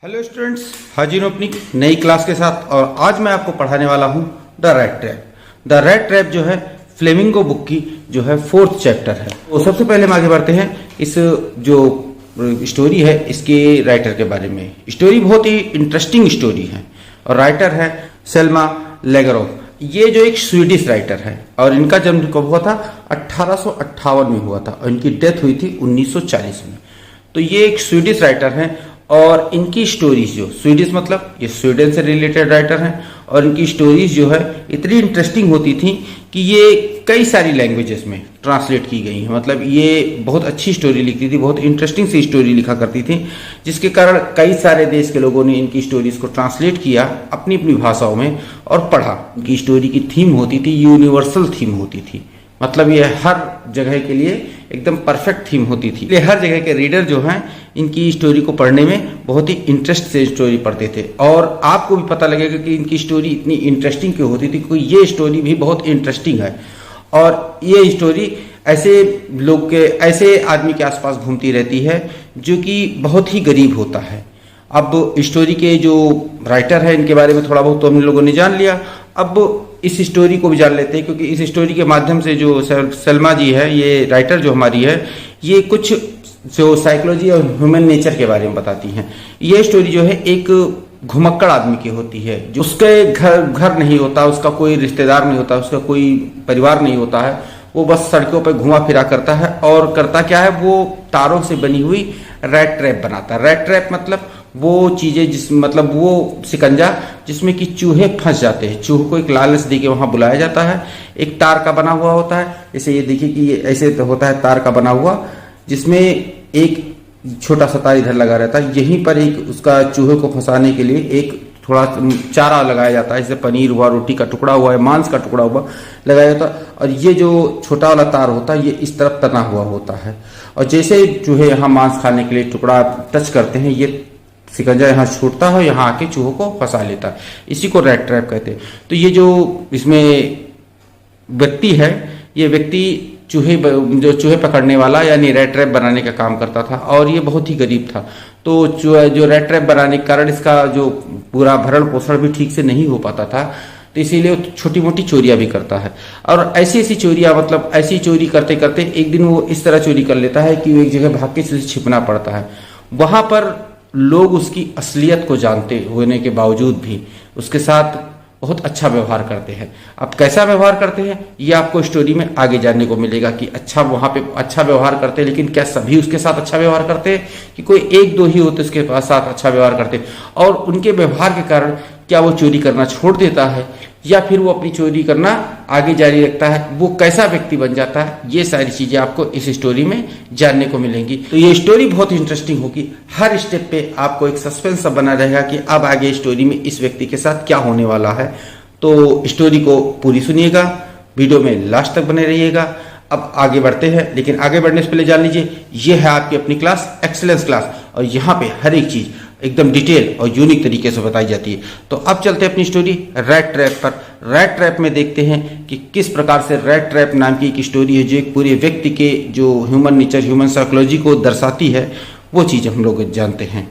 Hello students, हाजिर हूँ अपनी नई क्लास के साथ। और आज मैं आपको पढ़ाने वाला हूँ the rat trap. The rat trap जो है फ्लेमिंगो बुक की जो है 4th चैप्टर है। तो सबसे पहले हम आगे बढ़ते हैं इस जो स्टोरी है इसके राइटर के बारे में। स्टोरी बहुत ही इंटरेस्टिंग स्टोरी है और राइटर है सेल्मा लेगरोफ। ये जो एक स्वीडिश राइटर है और इनका जन्म कब हुआ था? 1858 में हुआ था और इनकी डेथ हुई थी 1940 में। तो ये एक स्वीडिश राइटर है और इनकी स्टोरीज जो स्वीडिश मतलब ये स्वीडन से रिलेटेड राइटर हैं और इनकी स्टोरीज जो है इतनी इंटरेस्टिंग होती थी कि ये कई सारी लैंग्वेजेस में ट्रांसलेट की गई है। मतलब ये बहुत अच्छी स्टोरी लिखती थी, बहुत इंटरेस्टिंग सी स्टोरी लिखा करती थी, जिसके कारण कई सारे देश के लोगों ने इनकी स्टोरीज को ट्रांसलेट किया अपनी अपनी भाषाओं में और पढ़ा। इनकी स्टोरी की थीम होती थी, यूनिवर्सल थीम होती थी। मतलब ये हर जगह के लिए एकदम परफेक्ट थीम होती थी, इसलिए हर जगह के रीडर जो हैं इनकी स्टोरी को पढ़ने में बहुत ही इंटरेस्ट से स्टोरी पढ़ते थे। और आपको भी पता लगेगा कि इनकी स्टोरी इतनी इंटरेस्टिंग क्यों होती थी, क्योंकि ये स्टोरी भी बहुत इंटरेस्टिंग है। और ये स्टोरी ऐसे लोग के ऐसे आदमी के आसपास घूमती रहती है जो कि बहुत ही गरीब होता है। अब स्टोरी के जो राइटर है इनके बारे में थोड़ा बहुत तो हम लोगों ने जान लिया। अब इस स्टोरी को भी जान लेते हैं, क्योंकि इस स्टोरी के माध्यम से जो सलमा जी है, ये राइटर जो हमारी है, ये कुछ जो साइकोलॉजी और ह्यूमन नेचर के बारे में बताती हैं। ये स्टोरी जो है एक घुमक्कड़ आदमी की होती है, जो उसके घर नहीं होता, उसका कोई रिश्तेदार नहीं होता, उसका कोई परिवार नहीं होता है। वो बस सड़कों पर घुमा फिरा करता है और करता क्या है, वो तारों से बनी हुई रेड ट्रैप बनाता है। रेड ट्रैप मतलब वो चीजें जिस मतलब वो शिकंजा जिसमें कि चूहे फंस जाते हैं। चूहे को एक लालच दे के वहां बुलाया जाता है। एक तार का बना हुआ होता है, जैसे ये देखिए कि ये ऐसे होता है तार का बना हुआ, जिसमें एक छोटा सा तार इधर लगा रहता है। यहीं पर एक उसका चूहे को फंसाने के लिए एक थोड़ा चारा लगाया जाता है, जैसे पनीर हुआ, रोटी का टुकड़ा हुआ है, मांस का टुकड़ा हुआ लगाया जाता है। और ये जो छोटा वाला तार होता है ये इस तरफ तना हुआ होता है। और जैसे चूहे यहाँ मांस खाने के लिए टुकड़ा टच करते हैं, ये शिकंजा यहाँ छूटता है, यहाँ आके चूहों को फंसा लेता है। इसी को रेड ट्रैप कहते हैं। तो ये जो इसमें व्यक्ति है, ये व्यक्ति जो चूहे पकड़ने वाला यानी रेड ट्रैप बनाने का काम करता था और ये बहुत ही गरीब था। तो जो रेड ट्रैप बनाने के कारण इसका जो पूरा भरण पोषण भी ठीक से नहीं हो पाता था, तो इसीलिए वो छोटी मोटी चोरियां भी करता है। और ऐसी ऐसी चोरियां मतलब ऐसी चोरी करते करते एक दिन वो इस तरह चोरी कर लेता है कि वो एक जगह भाग के छिपना पड़ता है। वहां पर लोग उसकी असलियत को जानते होने के बावजूद भी उसके साथ बहुत अच्छा व्यवहार करते हैं। अब कैसा व्यवहार करते हैं ये आपको स्टोरी में आगे जानने को मिलेगा कि अच्छा वहां पे अच्छा व्यवहार करते हैं, लेकिन क्या सभी उसके साथ अच्छा व्यवहार करते हैं कि कोई एक दो ही होते उसके साथ अच्छा व्यवहार करते हैं। और उनके व्यवहार के कारण क्या वो चोरी करना छोड़ देता है या फिर वो अपनी चोरी करना आगे जारी रखता है, वो कैसा व्यक्ति बन जाता है, ये सारी चीजें आपको इस स्टोरी में जानने को मिलेंगी। तो ये स्टोरी बहुत इंटरेस्टिंग होगी। हर स्टेप पे आपको एक सस्पेंस बना रहेगा कि अब आगे स्टोरी में इस व्यक्ति के साथ क्या होने वाला है। तो स्टोरी को पूरी सुनिएगा, वीडियो में लास्ट तक बने रहिएगा। अब आगे बढ़ते हैं, लेकिन आगे बढ़ने से पहले जान लीजिए ये है आपकी अपनी क्लास एक्सीलेंस क्लास और यहाँ पे हर एक चीज एकदम डिटेल और यूनिक तरीके से बताई जाती है। तो अब चलते हैं अपनी स्टोरी रेड ट्रैप पर। रेड ट्रैप में देखते हैं कि किस प्रकार से रेड ट्रैप नाम की एक स्टोरी है जो एक पूरे व्यक्ति के जो ह्यूमन नेचर ह्यूमन साइकोलॉजी को दर्शाती है, वो चीज हम लोग जानते हैं।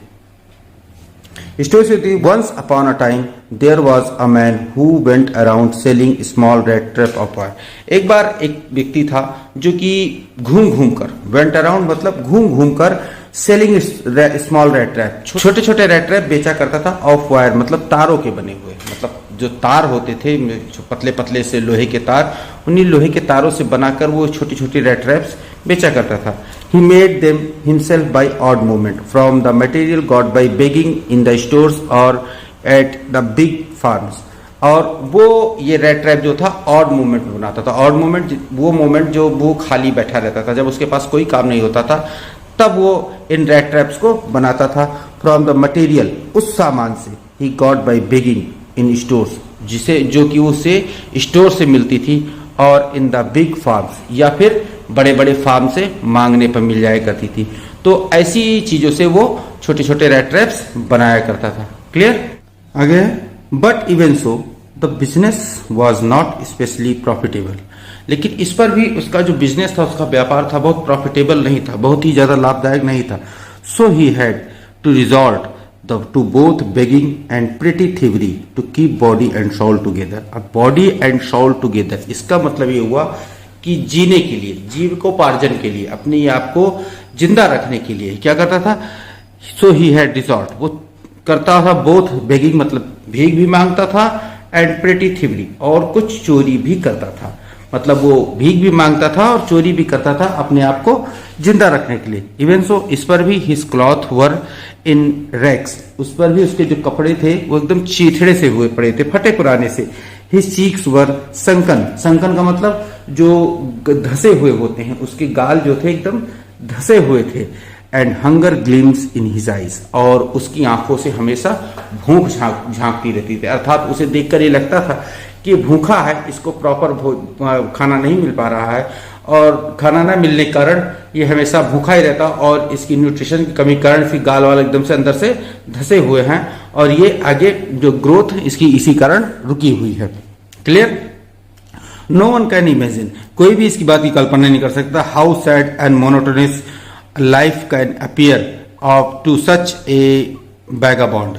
स्टोरी से थी, once upon a time there was a man who went around selling small rat trap of wire. एक बार एक व्यक्ति था जो कि घूम घूम कर, वेंट अराउंड मतलब घूम घूम कर, सेलिंग स्मॉल रेड ट्रैप छोटे छोटे रेड ट्रैप बेचा करता था, ऑफ वायर मतलब तारों के बने हुए, मतलब जो तार होते थे पतले पतले से लोहे के तार, उन्हीं लोहे के तारों से बनाकर वो छोटी छोटी रेड ट्रैप्स बेचा करता था। He made them himself by odd movement from the material got by begging in the stores or at the big farms। और वो ये रेड ट्रैप जो था ऑड मूवमेंट में बनाता था। ऑड मूवमेंट वो मूवमेंट जो वो खाली बैठा रहता था, जब उसके पास कोई काम नहीं होता था तब वो इन रेड ट्रैप्स को बनाता था। फ्रॉम द मटेरियल उस सामान से, he got by begging in stores जिसे जो कि उसे स्टोर से मिलती थी, और इन द बिग फार्म्स या फिर बड़े बड़े फार्म से मांगने पर मिल जाया करती थी। तो ऐसी चीजों से वो छोटे छोटे रेड ट्रैप्स बनाया करता था। क्लियर? आगे, but even so the business was not specially profitable. लेकिन इस पर भी उसका जो बिजनेस था, उसका व्यापार था, बहुत प्रॉफिटेबल नहीं था, बहुत ही ज्यादा लाभदायक नहीं था। So he had to resort to both begging and pretty thievery to keep body and soul together. अब body and soul together इसका मतलब ये हुआ कि जीने के लिए, जीविकोपार्जन के लिए, अपने आप को जिंदा रखने के लिए क्या करता था? So he had resort, वो करता था both begging मतलब भीख भी मांगता था and pretty thievery और कुछ चोरी भी करता था। मतलब वो भीख भी मांगता था और चोरी भी करता था अपने आप को जिंदा रखने के लिए। इवन सो इस पर भी हिज क्लॉथ वर इन रैक्स, उस पर भी उसके जो कपड़े थे वो एकदम चीथड़े से हुए पड़े थे, फटे पुराने से। हिज चीक्स वर संकन, संकन का मतलब जो धसे हुए होते हैं, उसके गाल जो थे एकदम धसे हुए थे। And hunger glimpse in his eyes, और उसकी आंखों से हमेशा भूख झांकती रहती थी, अर्थात उसे देखकर ये लगता था कि भूखा है, इसको प्रॉपर खाना नहीं मिल पा रहा है और खाना ना मिलने के कारण ये हमेशा भूखा ही रहता और इसकी न्यूट्रिशन की कमी कारण इसकी गाल वाल एकदम से अंदर से धसे हुए हैं और ये आगे जो ग्रोथ इसकी इसी कारण रुकी हुई है। Clear? No one can imagine, कोई भी इसकी बात की कल्पना नहीं कर सकता, how sad and monotonous life can appear of to such a vagabond.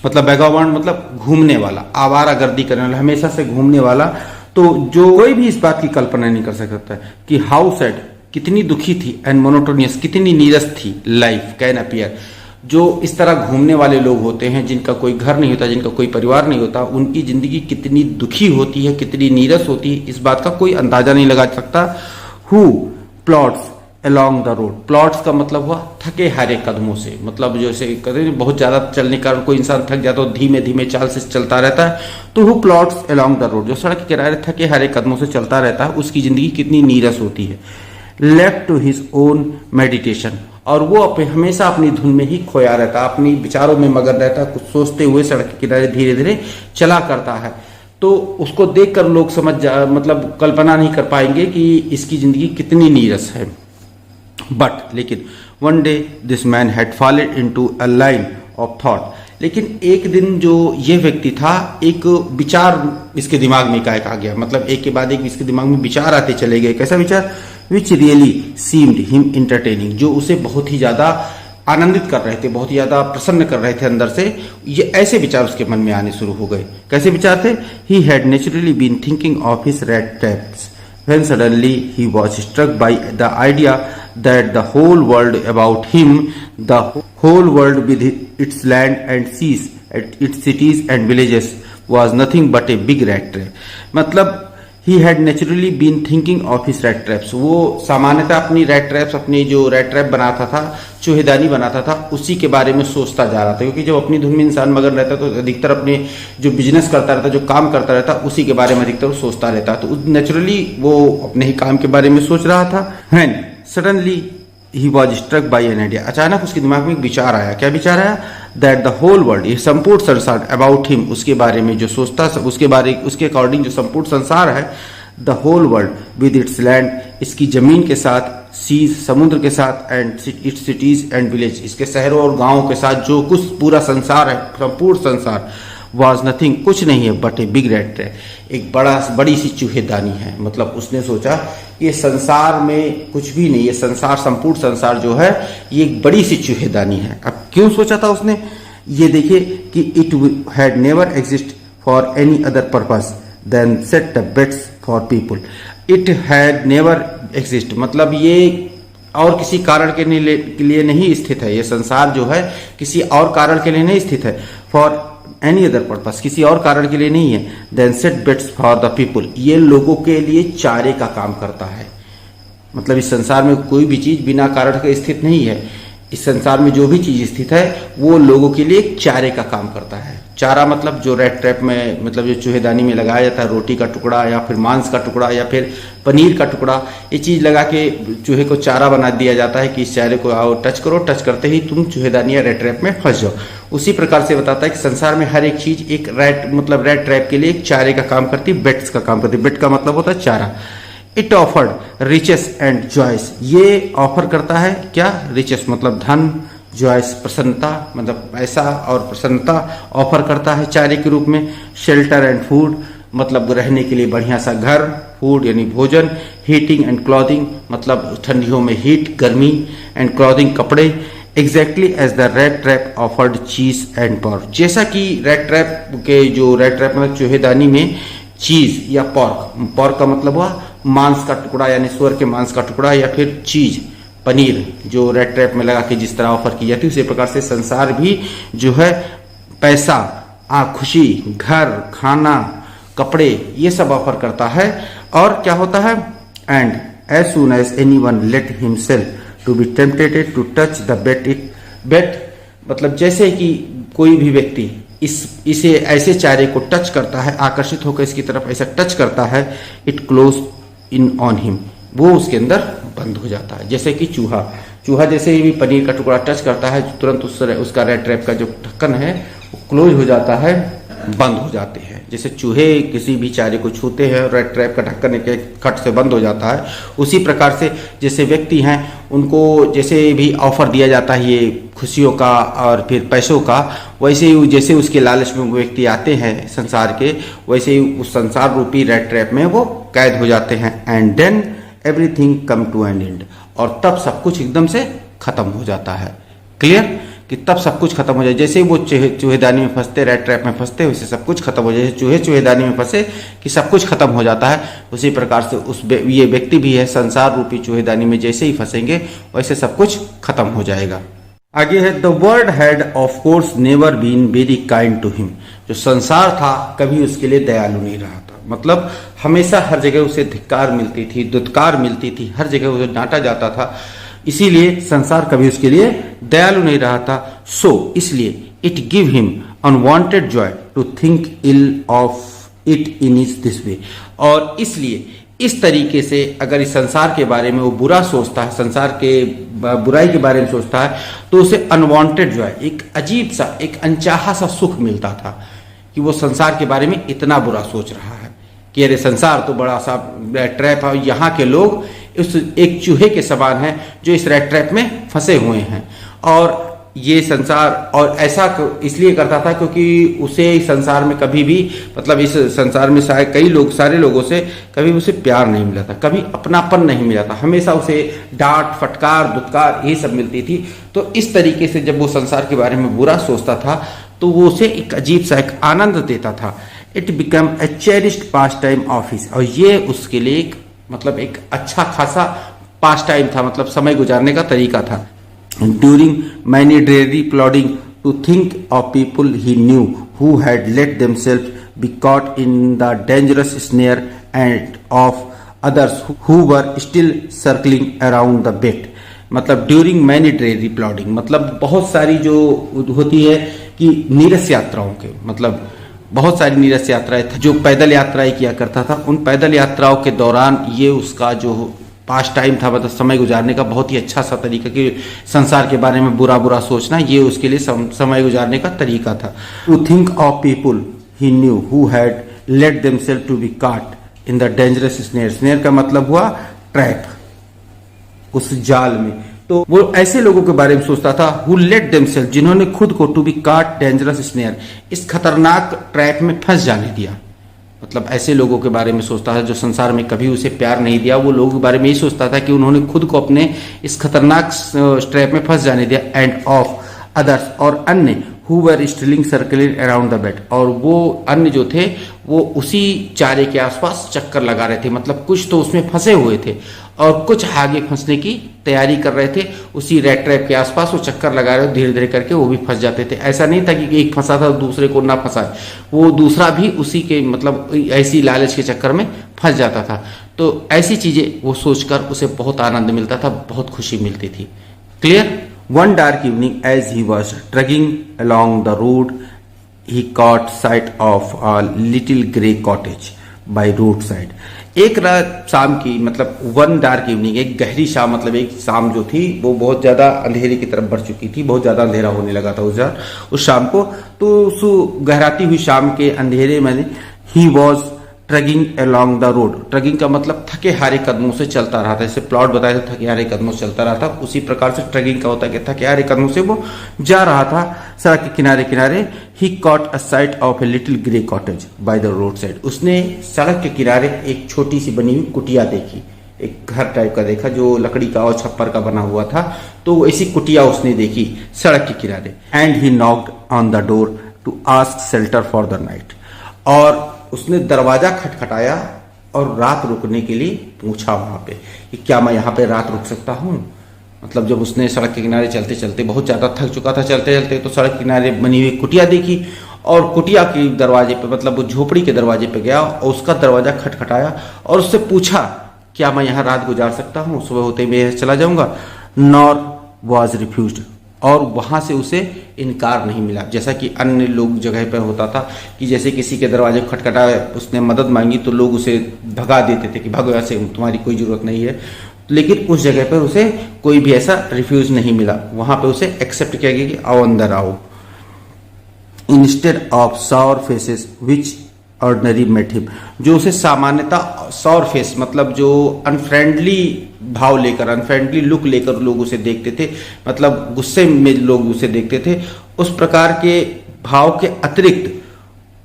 मतलब वैगाबॉन्ड मतलब घूमने वाला, आवारा गर्दी करने वाला, हमेशा से घूमने वाला। तो जो कोई भी इस बात की कल्पना नहीं कर सकता कि हाउ सैड, कितनी दुखी थी, एंड मोनोटोनियस, कितनी नीरस थी लाइफ कैन अपीयर, जो इस तरह घूमने वाले लोग होते हैं जिनका कोई घर नहीं होता, जिनका कोई परिवार नहीं होता, उनकी जिंदगी कितनी दुखी होती है, कितनी नीरस होती है, इस बात का कोई अंदाजा नहीं लगा सकता। Who plots along the road, plots का मतलब हुआ थके हारे कदमों से, मतलब जैसे कहते हैं बहुत ज्यादा चलने के कारण कोई इंसान थक जाता है, धीमे धीमे चाल से चलता रहता है, तो who plots along the road, जो सड़क के किनारे थके हारे कदमों से चलता रहता है, उसकी जिंदगी कितनी नीरस होती है। Left to his own meditation, और वो हमेशा अपनी धुन में ही खोया रहता है, अपनी विचारों में मगन रहता है, कुछ सोचते हुए सड़क के किनारे धीरे धीरे चला करता है। तो उसको देखकर लोग मतलब कल्पना नहीं कर पाएंगे कि इसकी जिंदगी कितनी नीरस है। बट लेकिन one day this man had fallen into a line of thought, लेकिन एक दिन जो ये व्यक्ति था, एक विचार इसके दिमाग में एकाएक आ गया, मतलब एक के बाद एक इसके दिमाग में विचार आते चले गए। कैसा विचार? Which really seemed him entertaining, जो उसे बहुत ही ज्यादा आनंदित कर रहे थे, बहुत ही ज्यादा प्रसन्न कर रहे थे अंदर से। ये ऐसे विचार उसके मन में आने शुरू हो गए। कैसे विचार थे? He had naturally been thinking of his rat traps when suddenly he was struck by the idea that the whole world about him, the whole world with its land and seas, its cities and villages, was nothing but a big rat trap. मतलब he had naturally been thinking of his rat traps. वो सामान्यतः अपनी rat traps, अपनी जो rat trap बनाता था, चूहेदानी बनाता था, उसी के बारे में सोचता जा रहा था, क्योंकि जब अपनी धुन में इंसान मगन रहता तो अधिकतर अपने जो बिजनेस करता रहता, जो काम करता रहता, उसी के बारे में अधिकतर सोचता रहता। तो नेचुरली वो अपने ही काम के बारे में सोच रहा था। When suddenly he was struck by an idea, अचानक उसके दिमाग में एक विचार आया। क्या विचार आया? That the whole world, ये संपूर्ण संसार, about him, उसके बारे में जो सोचता, उसके अकॉर्डिंग जो संपूर्ण संसार है, the whole world with its land, इसकी जमीन के साथ, सीज समुद्र के साथ, and it's cities and village, इसके शहरों और गांवों के साथ जो कुछ पूरा संसार है, संपूर्ण संसार, was nothing, कुछ नहीं है, but a big rat trap, एक बड़ी सी चूहेदानी है। मतलब उसने सोचा ये संसार में कुछ भी नहीं, ये संसार, संपूर्ण संसार जो है, ये एक बड़ी सी चूहेदानी है। अब क्यों सोचा था उसने? ये देखिए कि it had never exist for any other purpose than set the beds for people. It had never exist मतलब ये और किसी कारण के लिए नहीं स्थित है, ये संसार जो है किसी और कारण के लिए नहीं स्थित है, फॉर एनी अदर पर्पस, किसी और कारण के लिए नहीं है। Than set beds for the people, ये लोगों के लिए चारे का काम करता है। मतलब इस संसार में कोई भी चीज बिना कारण के स्थित नहीं है। इस संसार में जो भी चीज स्थित है वो लोगों के लिए चारे का काम करता है। चारा मतलब जो रेड ट्रैप में, मतलब जो चूहेदानी में लगाया जाता है, रोटी का टुकड़ा या फिर मांस का टुकड़ा या फिर पनीर का टुकड़ा, ये चीज लगा के चूहे को चारा बना दिया जाता है कि इस चारे को आओ टच करो, टच करते ही तुम चूहेदानी या रेड ट्रैप में फंस जाओ। उसी प्रकार से बताता है कि संसार में हर एक चीज एक रेड ट्रैप के लिए एक चारे का काम करती है, बेट्स का काम करती है। बेट का मतलब होता है चारा। It offered riches and joys, ये ऑफर करता है क्या? रिचेस मतलब धन, जॉयस प्रसन्नता, मतलब पैसा और प्रसन्नता ऑफर करता है चारे के रूप में। शेल्टर एंड फूड मतलब रहने के लिए बढ़िया सा घर, फूड यानी भोजन, हीटिंग एंड क्लॉथिंग मतलब ठंडियों में हीट गर्मी, एंड क्लॉथिंग कपड़े, exactly as the rat trap offered cheese and pork, जैसा कि रेड ट्रैप में चूहेदानी में चीज या पॉर्क का मतलब हुआ मांस का टुकड़ा, यानी सुअर के मांस का टुकड़ा, या फिर चीज पनीर जो रेड ट्रैप में लगा के जिस तरह ऑफर की जाती है, उसी प्रकार से संसार भी जो है पैसा, खुशी, घर, खाना, कपड़े, ये सब ऑफर करता है। और क्या होता है, and as soon as anyone let himself to be tempted to touch the bait, मतलब जैसे कि कोई भी व्यक्ति इसे ऐसे चारे को टच करता है, आकर्षित होकर इसकी तरफ ऐसा टच करता है, it close in on him, वो उसके अंदर बंद हो जाता है। जैसे कि चूहा जैसे ही भी पनीर का टुकड़ा टच करता है, तुरंत उसका रेड ट्रैप का जो ढक्कन है वो क्लोज हो जाता है, बंद हो जाते हैं। जैसे चूहे किसी भी चारे को छूते हैं और रेड ट्रैप का ढक्कन के खट से बंद हो जाता है, उसी प्रकार से जैसे व्यक्ति हैं उनको जैसे भी ऑफर दिया जाता है ये खुशियों का और फिर पैसों का, वैसे ही जैसे उसके लालच में वो व्यक्ति आते हैं संसार के, वैसे ही उस संसार रूपी रेड ट्रैप में वो कैद हो जाते हैं। And then everything come to an end, और तब सब कुछ एकदम से खत्म हो जाता है। क्लियर, कि तब सब कुछ खत्म हो जाए। जैसे वो चूहेदानी में फंसते, रेड ट्रैप में फंसते, वैसे सब कुछ खत्म हो जाए। चूहेदानी में फंसे कि सब कुछ खत्म हो जाता है, उसी प्रकार से ये व्यक्ति भी है, संसार रूपी चूहेदानी में जैसे ही फंसेंगे वैसे सब कुछ खत्म हो जाएगा। आगे है, the world had of course never been very kind to him, जो संसार था कभी उसके लिए दयालु नहीं रहा था, मतलब हमेशा हर जगह उसे धिक्कार मिलती थी, दुत्कार मिलती थी, हर जगह उसे डांटा जाता था, इसीलिए संसार कभी उसके लिए दयालु नहीं रहा था। सो इसलिए it give him unwanted joy to think ill of it in is this way, और इसलिए इस तरीके से अगर इस संसार के बारे में वो बुरा सोचता है, संसार के बुराई के बारे में सोचता है, तो उसे अनवांटेड जॉय, एक अजीब सा, एक अनचाहा सा सुख मिलता था कि वो संसार के बारे में इतना बुरा सोच रहा है कि अरे संसार तो बड़ा सा ट्रैप है, यहाँ के लोग उस एक चूहे के समान है जो इस रेड ट्रैप में फंसे हुए हैं। और ये संसार, और ऐसा इसलिए करता था क्योंकि उसे इस संसार में कभी भी, मतलब इस संसार में सारे लोगों से कभी उसे प्यार नहीं मिला था, कभी अपनापन नहीं मिला था, हमेशा उसे डांट, फटकार, दुत्कार ये सब मिलती थी। तो इस तरीके से जब वो संसार के बारे में बुरा सोचता था तो वो उसे एक अजीब सा एक आनंद देता था। It become a cherished pass time of his, और ये उसके लिए एक, मतलब एक अच्छा खासा पास टाइम था, मतलब समय गुजारने का तरीका था। During many dreary plodding to think of people he knew who had let themselves be caught in the dangerous snare and of others who were still circling around the bait, मतलब during many dreary प्लॉडिंग, मतलब बहुत सारी जो होती है कि नीरस यात्राओं के, मतलब बहुत सारी नीरस यात्राएं थी जो पैदल यात्राएं किया करता था, उन पैदल यात्राओं के दौरान ये उसका जो पास टाइम था, मतलब समय गुजारने का बहुत ही अच्छा सा तरीका, कि संसार के बारे में बुरा बुरा सोचना ये उसके लिए समय गुजारने का तरीका था। To think of people he knew who had let themselves to be caught in the dangerous snare, snare का मतलब हुआ ट्रैप, उस जाल में, तो वो ऐसे लोगों के बारे में सोचता था, हु लेट देमसेल्फ, जिन्होंने खुद को टू बी काट डेंजरस स्नेयर, इस खतरनाक ट्रैप में फंस जाने दिया, मतलब ऐसे लोगों के बारे में सोचता था जो संसार में कभी उसे प्यार नहीं दिया, वो लोगों के बारे में यही सोचता था कि उन्होंने खुद को अपने इस खतरनाक ट्रैप में फंस जाने दिया। एंड ऑफ अदर्स, और अन्य, who were Stilling circling around the bed, और वो अन्य जो थे वो उसी चारे के आसपास चक्कर लगा रहे थे, मतलब कुछ तो उसमें फंसे हुए थे और कुछ आगे फंसने की तैयारी कर रहे थे, उसी रेड ट्रैप के आसपास वो चक्कर लगा रहे, धीरे धीरे करके वो भी फंस जाते थे। ऐसा नहीं था कि एक फंसा था दूसरे को ना फंसाए, वो दूसरा भी उसी के, मतलब ऐसी लालच के चक्कर में फंस जाता था। तो ऐसी चीजें वो सोचकर उसे बहुत आनंद मिलता था, बहुत खुशी मिलती थी। Clear. One dark evening, as he was trudging along the road, he caught sight of a little grey cottage by roadside. एक रात शाम की, मतलब वन डार्क इवनिंग, एक गहरी शाम, मतलब एक शाम जो थी वो बहुत ज्यादा अंधेरे की तरफ बढ़ चुकी थी, बहुत ज्यादा अंधेरा होने लगा था उस शाम को। तो उस गहराती हुई शाम के अंधेरे में he was trudging along the road, trudging का मतलब थके हारे कदमों से चलता रहा था, जैसे प्लॉट बताया था थके हारे कदमों से चलता रहा था, उसी प्रकार से ट्रगिंग का होता है कि थके हारे कदमों से वो जा रहा था सड़क के किनारे किनारे। He caught a sight of a little grey cottage by the road side, उसने सड़क के किनारे एक छोटी सी बनी हुई कुटिया देखी, एक घर टाइप का देखा जो लकड़ी का और छप्पर का बना हुआ था। तो ऐसी कुटिया उसने देखी सड़क के किनारे। And he knocked on the door to ask shelter for the night. और उसने दरवाजा खटखटाया और रात रुकने के लिए पूछा वहां पे कि क्या मैं यहाँ पे रात रुक सकता हूँ। मतलब जब उसने सड़क के किनारे चलते चलते बहुत ज्यादा थक चुका था चलते चलते, तो सड़क किनारे बनी हुई कुटिया देखी और कुटिया के दरवाजे पे मतलब वो झोपड़ी के दरवाजे पे गया और उसका दरवाजा खटखटाया और उससे पूछा क्या मैं यहाँ रात गुजार सकता हूँ, सुबह होते मैं चला जाऊंगा। Nor was refused. और वहां से उसे इनकार नहीं मिला, जैसा कि अन्य लोग जगह पर होता था कि जैसे किसी के दरवाजे को खटखटाया, उसने मदद मांगी तो लोग उसे भगा देते थे कि भागो यहाँ से, तुम्हारी कोई जरूरत नहीं है। लेकिन उस जगह पर उसे कोई भी ऐसा रिफ्यूज नहीं मिला, वहां पे उसे एक्सेप्ट किया गया कि आओ अंदर आओ। Instead of sour faces which ordinary met him. जो उसे सामान्यतः सॉर फेस मतलब जो अनफ्रेंडली भाव लेकर, अनफ्रेंडली लुक लेकर लोग उसे देखते थे, मतलब गुस्से में लोग उसे देखते थे, उस प्रकार के भाव के अतिरिक्त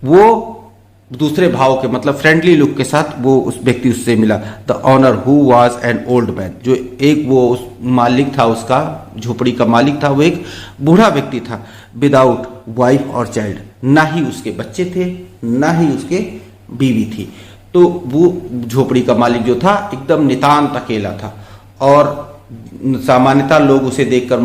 वो दूसरे भाव के मतलब फ्रेंडली लुक के साथ वो उस व्यक्ति उससे मिला। The owner who was an old man. जो एक वो उस मालिक था, उसका झोपड़ी का मालिक था, वो एक बूढ़ा व्यक्ति था। विदाउट वाइफ और चाइल्ड, ना ही उसके बच्चे थे ना ही उसके बीवी थी। तो वो झोपड़ी का मालिक जो था एकदम नितांत अकेला था और सामान्यतः लोग उसे देखकर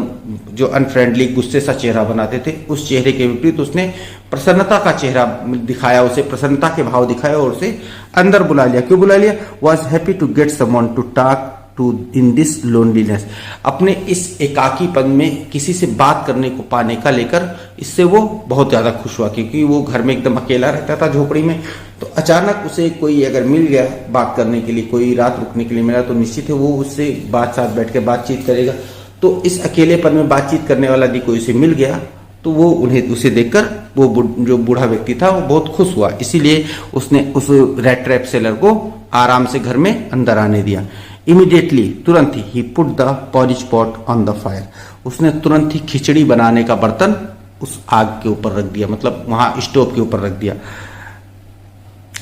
जो अनफ्रेंडली गुस्से सा चेहरा बनाते थे, उस चेहरे के विपरीत उसने प्रसन्नता का चेहरा दिखाया, उसे प्रसन्नता के भाव दिखाया और उसे अंदर बुला लिया। क्यों बुला लिया? Was happy to get someone to talk to in this loneliness. अपने इस एकाकीपन में किसी से बात करने को पाने का लेकर इससे वो बहुत ज्यादा खुश हुआ, क्योंकि वो घर में एकदम अकेला रहता था झोपड़ी में। तो अचानक उसे कोई अगर मिल गया बात करने के लिए, कोई रात रुकने के लिए मिला, तो निश्चित है वो उससे साथ बैठ के बातचीत करेगा। तो इस अकेलेपन में बातचीत करने वाला यदि कोई उसे मिल गया तो वो उसे देखकर वो जो बूढ़ा व्यक्ति था वो बहुत खुश हुआ। इसीलिए उसने उस रेड ट्रैप सेलर को आराम से घर में अंदर आने दिया। इमीडिएटली, तुरंत he put the porridge pot on the fire. उसने तुरंत ही खिचड़ी बनाने का बर्तन उस आग के ऊपर रख दिया, मतलब वहां स्टोव के ऊपर रख दिया।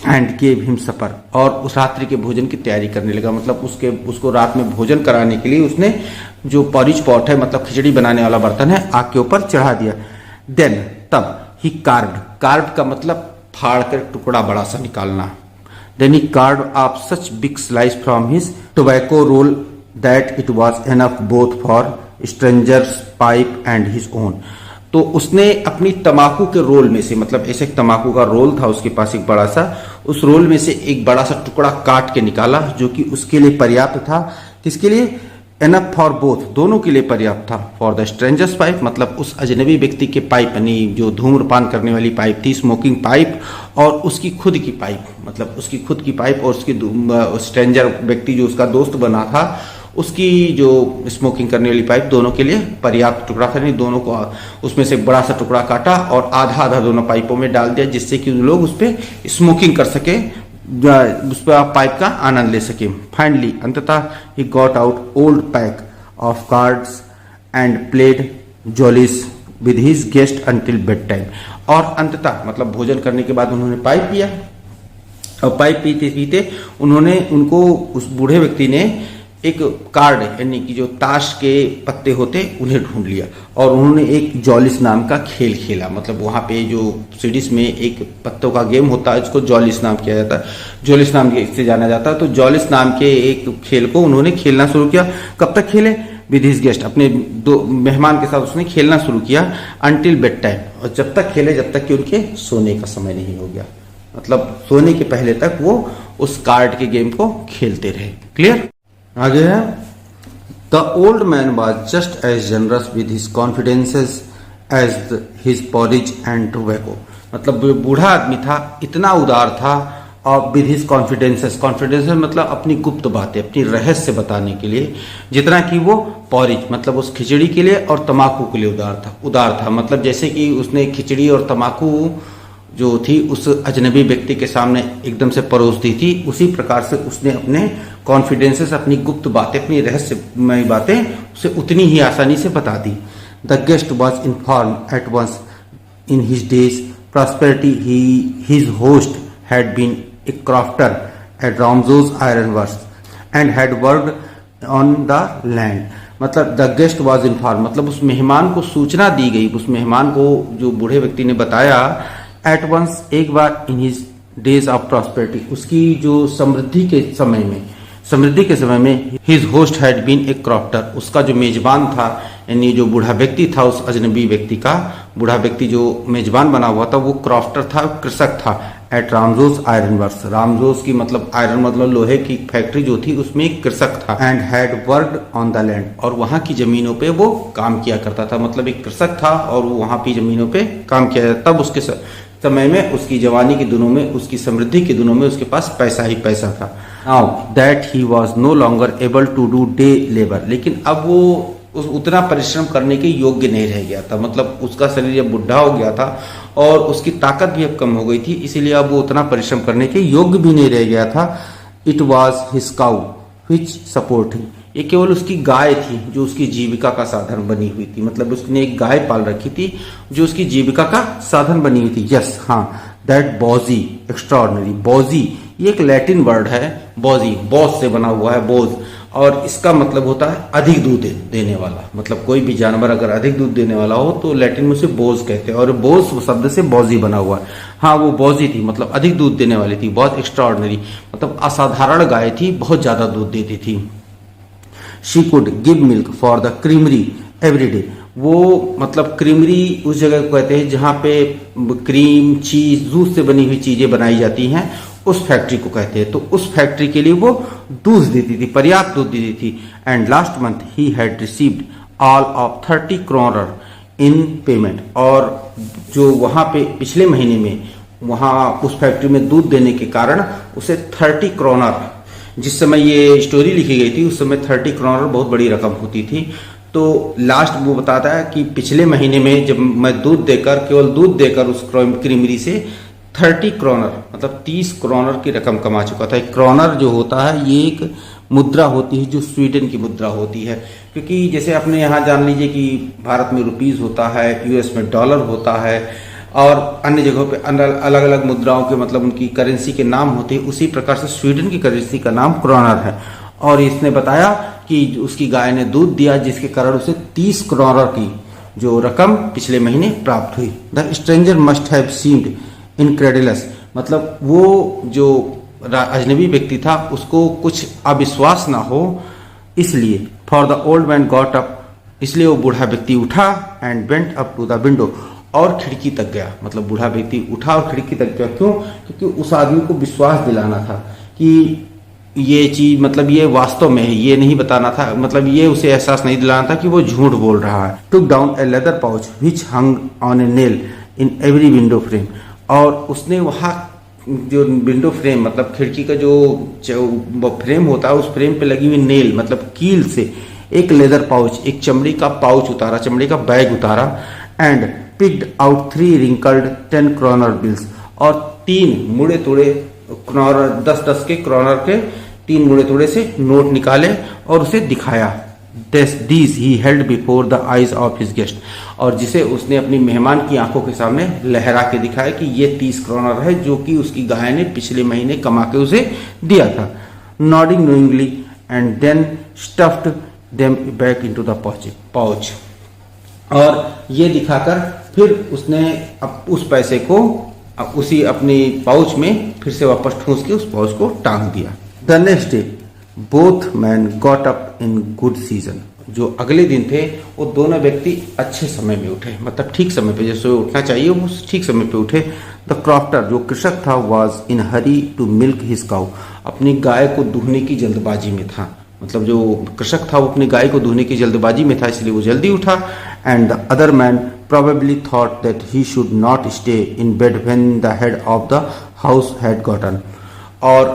एंड गेव हिम सपर। और उस रात्रि के भोजन की तैयारी करने लगा, मतलब उसको रात में भोजन कराने के लिए उसने जो पॉरिज पॉट है मतलब खिचड़ी बनाने वाला बर्तन है आग के ऊपर चढ़ा दिया। देन, तब ही कार्ड का मतलब फाड़ कर टुकड़ा बड़ा सा निकालना। Then he carved up such big slice from his tobacco roll that it was enough both for stranger's pipe and his own. तो उसने अपनी तमाकू के रोल में से, मतलब ऐसे तमाकू का रोल था उसके पास एक बड़ा सा, उस रोल में से एक बड़ा सा टुकड़ा काट के निकाला जो कि उसके लिए पर्याप्त था। किसके लिए? एनफ फॉर बोथ, दोनों के लिए पर्याप्त था। फॉर द स्ट्रेंजर्स पाइप, मतलब उस अजनबी व्यक्ति के पाइप, यानी जो धूम्रपान करने वाली पाइप थी, स्मोकिंग पाइप, और उसकी खुद की पाइप, मतलब उसकी खुद की पाइप और उसकी स्ट्रेंजर व्यक्ति जो उसका दोस्त बना था उसकी जो स्मोकिंग करने वाली पाइप, दोनों के लिए पर्याप्त टुकड़ा था। नहीं, दोनों को उसमें से बड़ा सा टुकड़ा काटा और आधा आधा दोनों पाइपों में डाल दिया, जिससे कि लोग उस पर स्मोकिंग कर सके, उस पर आप पाइप का आनंद ले सके। फाइनली, अंततः he got out old pack of cards and played Jolas with his guest until bedtime. और अंततः मतलब भोजन करने के बाद उन्होंने पाइप पिया और पाइप पीते पीते उनको उस बूढ़े व्यक्ति ने एक कार्ड, यानी कि जो ताश के पत्ते होते उन्हें ढूंढ लिया और उन्होंने एक जॉलिस नाम का खेल खेला। मतलब वहां पे जो स्वीडिश में एक पत्तों का गेम होता है, इसको जॉलिस नाम किया जाता है, जॉलिस नाम से जाना जाता है। तो जॉलिस नाम के एक खेल को उन्होंने खेलना शुरू किया। कब तक खेले? विद हिज गेस्ट, अपने दो मेहमान के साथ उसने खेलना शुरू किया अंटिल बेड टाइम, और जब तक खेले जब तक कि उनके सोने का समय नहीं हो गया, मतलब सोने के पहले तक वो उस कार्ड के गेम को खेलते रहे। क्लियर? आगे है, the old man was just as generous with his confidences as his porridge and tobacco. मतलब जो बूढ़ा आदमी था इतना उदार था, और विद हिज कॉन्फिडेंसेस मतलब अपनी गुप्त बातें, अपनी रहस्य बताने के लिए, जितना कि वो पॉरिज मतलब उस खिचड़ी के लिए और तमाकू के लिए उदार था। मतलब जैसे कि उसने खिचड़ी और तमाकू जो थी उस अजनबी व्यक्ति के सामने एकदम से परोस दी थी, उसी प्रकार से उसने अपने कॉन्फिडेंसेस, अपनी गुप्त बातें, अपनी रहस्यमय बातें उसे उतनी ही आसानी से बता दी। The guest was inform at once in his days prosperity his host had been a crofter at Ramsjo iron works and had worked on the land. मतलब द गेस्ट वॉज इन्फॉर्म, मतलब उस मेहमान को सूचना दी गई, उस मेहमान को जो बूढ़े व्यक्ति ने बताया एट वंस, एक बार, in his days of prosperity, उसकी जो समृद्धि के समय में his host had been a crofter, उसका जो मेजबान था, यानी जो बूढ़ा व्यक्ति था, उस अजनबी व्यक्ति का, बूढ़ा व्यक्ति जो मेजबान बना हुआ था, वो क्रॉफ्टर था, कृषक था। एट रामजोस आयरन वर्क्स, रामजोस की मतलब आयरन मतलब लोहे की फैक्ट्री जो थी, उसमें एक कृषक था। And had worked on the land, और वहां की जमीनों पे वो काम किया करता था, मतलब एक कृषक था और वो वहां की जमीनों पे काम किया। तब उसके समय में, उसकी जवानी के दिनों में, उसकी समृद्धि के दिनों में उसके पास पैसा ही पैसा था। Now that he was no longer able to do day labour, लेकिन अब वो उतना परिश्रम करने के योग्य नहीं रह गया था, मतलब उसका शरीर अब बुढ़ा हो गया था और उसकी ताकत भी अब कम हो गई थी, इसीलिए अब वो उतना परिश्रम करने के योग्य भी नहीं रह गया था। It was his cow which support him, ये केवल उसकी गाय थी जो उसकी जीविका का साधन बनी हुई थी, मतलब उसने एक गाय पाल रखी थी जो उसकी जीविका का साधन बनी हुई थी। यस, हाँ, दैट बॉजी एक्स्ट्राऑर्डिनरी, बॉजी ये एक लैटिन वर्ड है, बॉजी बॉस से बना हुआ है, बोज, और इसका मतलब होता है अधिक दूध देने वाला, मतलब कोई भी जानवर अगर अधिक दूध देने वाला हो तो लैटिन में उसे बोज कहते हैं, और बोज शब्द से बॉजी बना हुआ है। हाँ, वो बॉजी थी, मतलब अधिक दूध देने वाली थी, बहुत एक्स्ट्राऑर्डिनरी, मतलब असाधारण गाय थी, बहुत ज्यादा दूध देती थी। She could give milk for the creamery every day, वो मतलब क्रीमरी उस जगह को कहते हैं जहाँ पे क्रीम, चीज, दूध से बनी हुई चीजें बनाई जाती हैं, उस फैक्ट्री को कहते हैं। तो उस फैक्ट्री के लिए वो दूध देती थी, पर्याप्त दूध देती थी। And last month he had received all of 30 kronor in payment, और जो वहां पे पिछले महीने में वहां उस फैक्ट्री में दूध देने के कारण उसे 30 क्रोनर, जिस समय ये स्टोरी लिखी गई थी उस समय 30 क्रोनर बहुत बड़ी रकम होती थी। तो लास्ट वो बताता है कि पिछले महीने में जब मैं केवल दूध देकर उस क्रीमरी से 30 क्रोनर मतलब 30 क्रोनर की रकम कमा चुका था। एक क्रोनर जो होता है ये एक मुद्रा होती है जो स्वीडन की मुद्रा होती है, क्योंकि जैसे अपने यहाँ जान लीजिए कि भारत में रुपीज होता है, यूएस में डॉलर होता है, और अन्य जगहों पे अलग अलग मुद्राओं के मतलब उनकी करेंसी के नाम होते हैं। उसी प्रकार से स्वीडन की करेंसी का नाम क्रोनर है। और इसने बताया कि उसकी गाय ने दूध दिया जिसके कारण उसे 30 क्रोनर की जो रकम पिछले महीने प्राप्त हुई। The stranger must have seemed incredulous, मतलब वो जो अजनबी व्यक्ति था उसको कुछ अविश्वास ना हो, इसलिए for the old man got up, इसलिए वो बूढ़ा व्यक्ति उठा and went up to the window, और खिड़की तक गया। मतलब बूढ़ा व्यक्ति उठा और खिड़की तक गया। क्यों? क्योंकि उस आदमी को विश्वास दिलाना था कि ये चीज मतलब ये वास्तव में है, ये नहीं बताना था, मतलब ये उसे एहसास नहीं दिलाना था कि वो झूठ बोल रहा है। टुक down A leather pouch which hung on A nail in every window frame, और उसने वहां जो विंडो फ्रेम मतलब खिड़की का जो फ्रेम होता है उस फ्रेम पे लगी हुई नेल मतलब कील से एक लेदर पाउच, एक चमड़ी का पाउच उतारा, चमड़ी का बैग उतारा। And picked out 3 wrinkled 10 kronor bills, और 3 मुड़े तोड़े क्रोनर 10-10 के क्रोनर के 3 मुड़े तोड़े से नोट निकाले और उसे दिखाया। These he held before the eyes of his guest, और जिसे उसने अपनी मेहमान की आंखों के सामने लहरा के दिखाया कि ये 30 क्रोनर है जो कि उसकी गाय ने पिछले महीने कमा के उसे दिया था। Nodding knowingly and then stuffed them back into the pouch, और ये दिखाकर फिर उसने उस पैसे को उसी अपनी पाउच में फिर से वापस ठूंस के उस पाउच को टांग दिया। The next day both man got up in good season, जो अगले दिन थे वो दोनों व्यक्ति अच्छे समय में उठे, मतलब ठीक समय पे जैसे उठना चाहिए वो ठीक समय पे उठे। द क्रॉफ्टर जो कृषक था was in hurry to milk his cow, अपनी गाय को दूहने की जल्दबाजी में था, मतलब जो कृषक था वो अपनी गाय को दूहने की जल्दबाजी में था इसलिए वो जल्दी उठा। And the other man probably thought that he should not stay in bed when the head of the house had gotten, और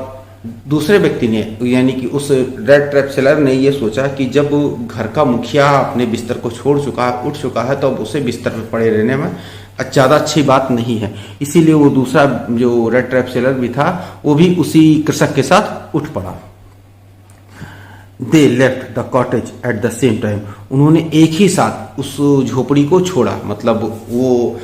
दूसरे व्यक्ति ने यानी कि उस रेड ट्रैप सेलर ने ये सोचा कि जब घर का मुखिया अपने बिस्तर को छोड़ चुका है, उठ चुका है, तो अब उसे बिस्तर पर पड़े रहने में ज़्यादा अच्छी बात नहीं है, इसीलिए वो दूसरा जो रेड ट्रैप सेलर भी था वो भी उसी कृषक के साथ उठ पड़ा। They left the cottage at the same time, उन्होंने एक ही साथ उस झोपड़ी को छोड़ा, मतलब वो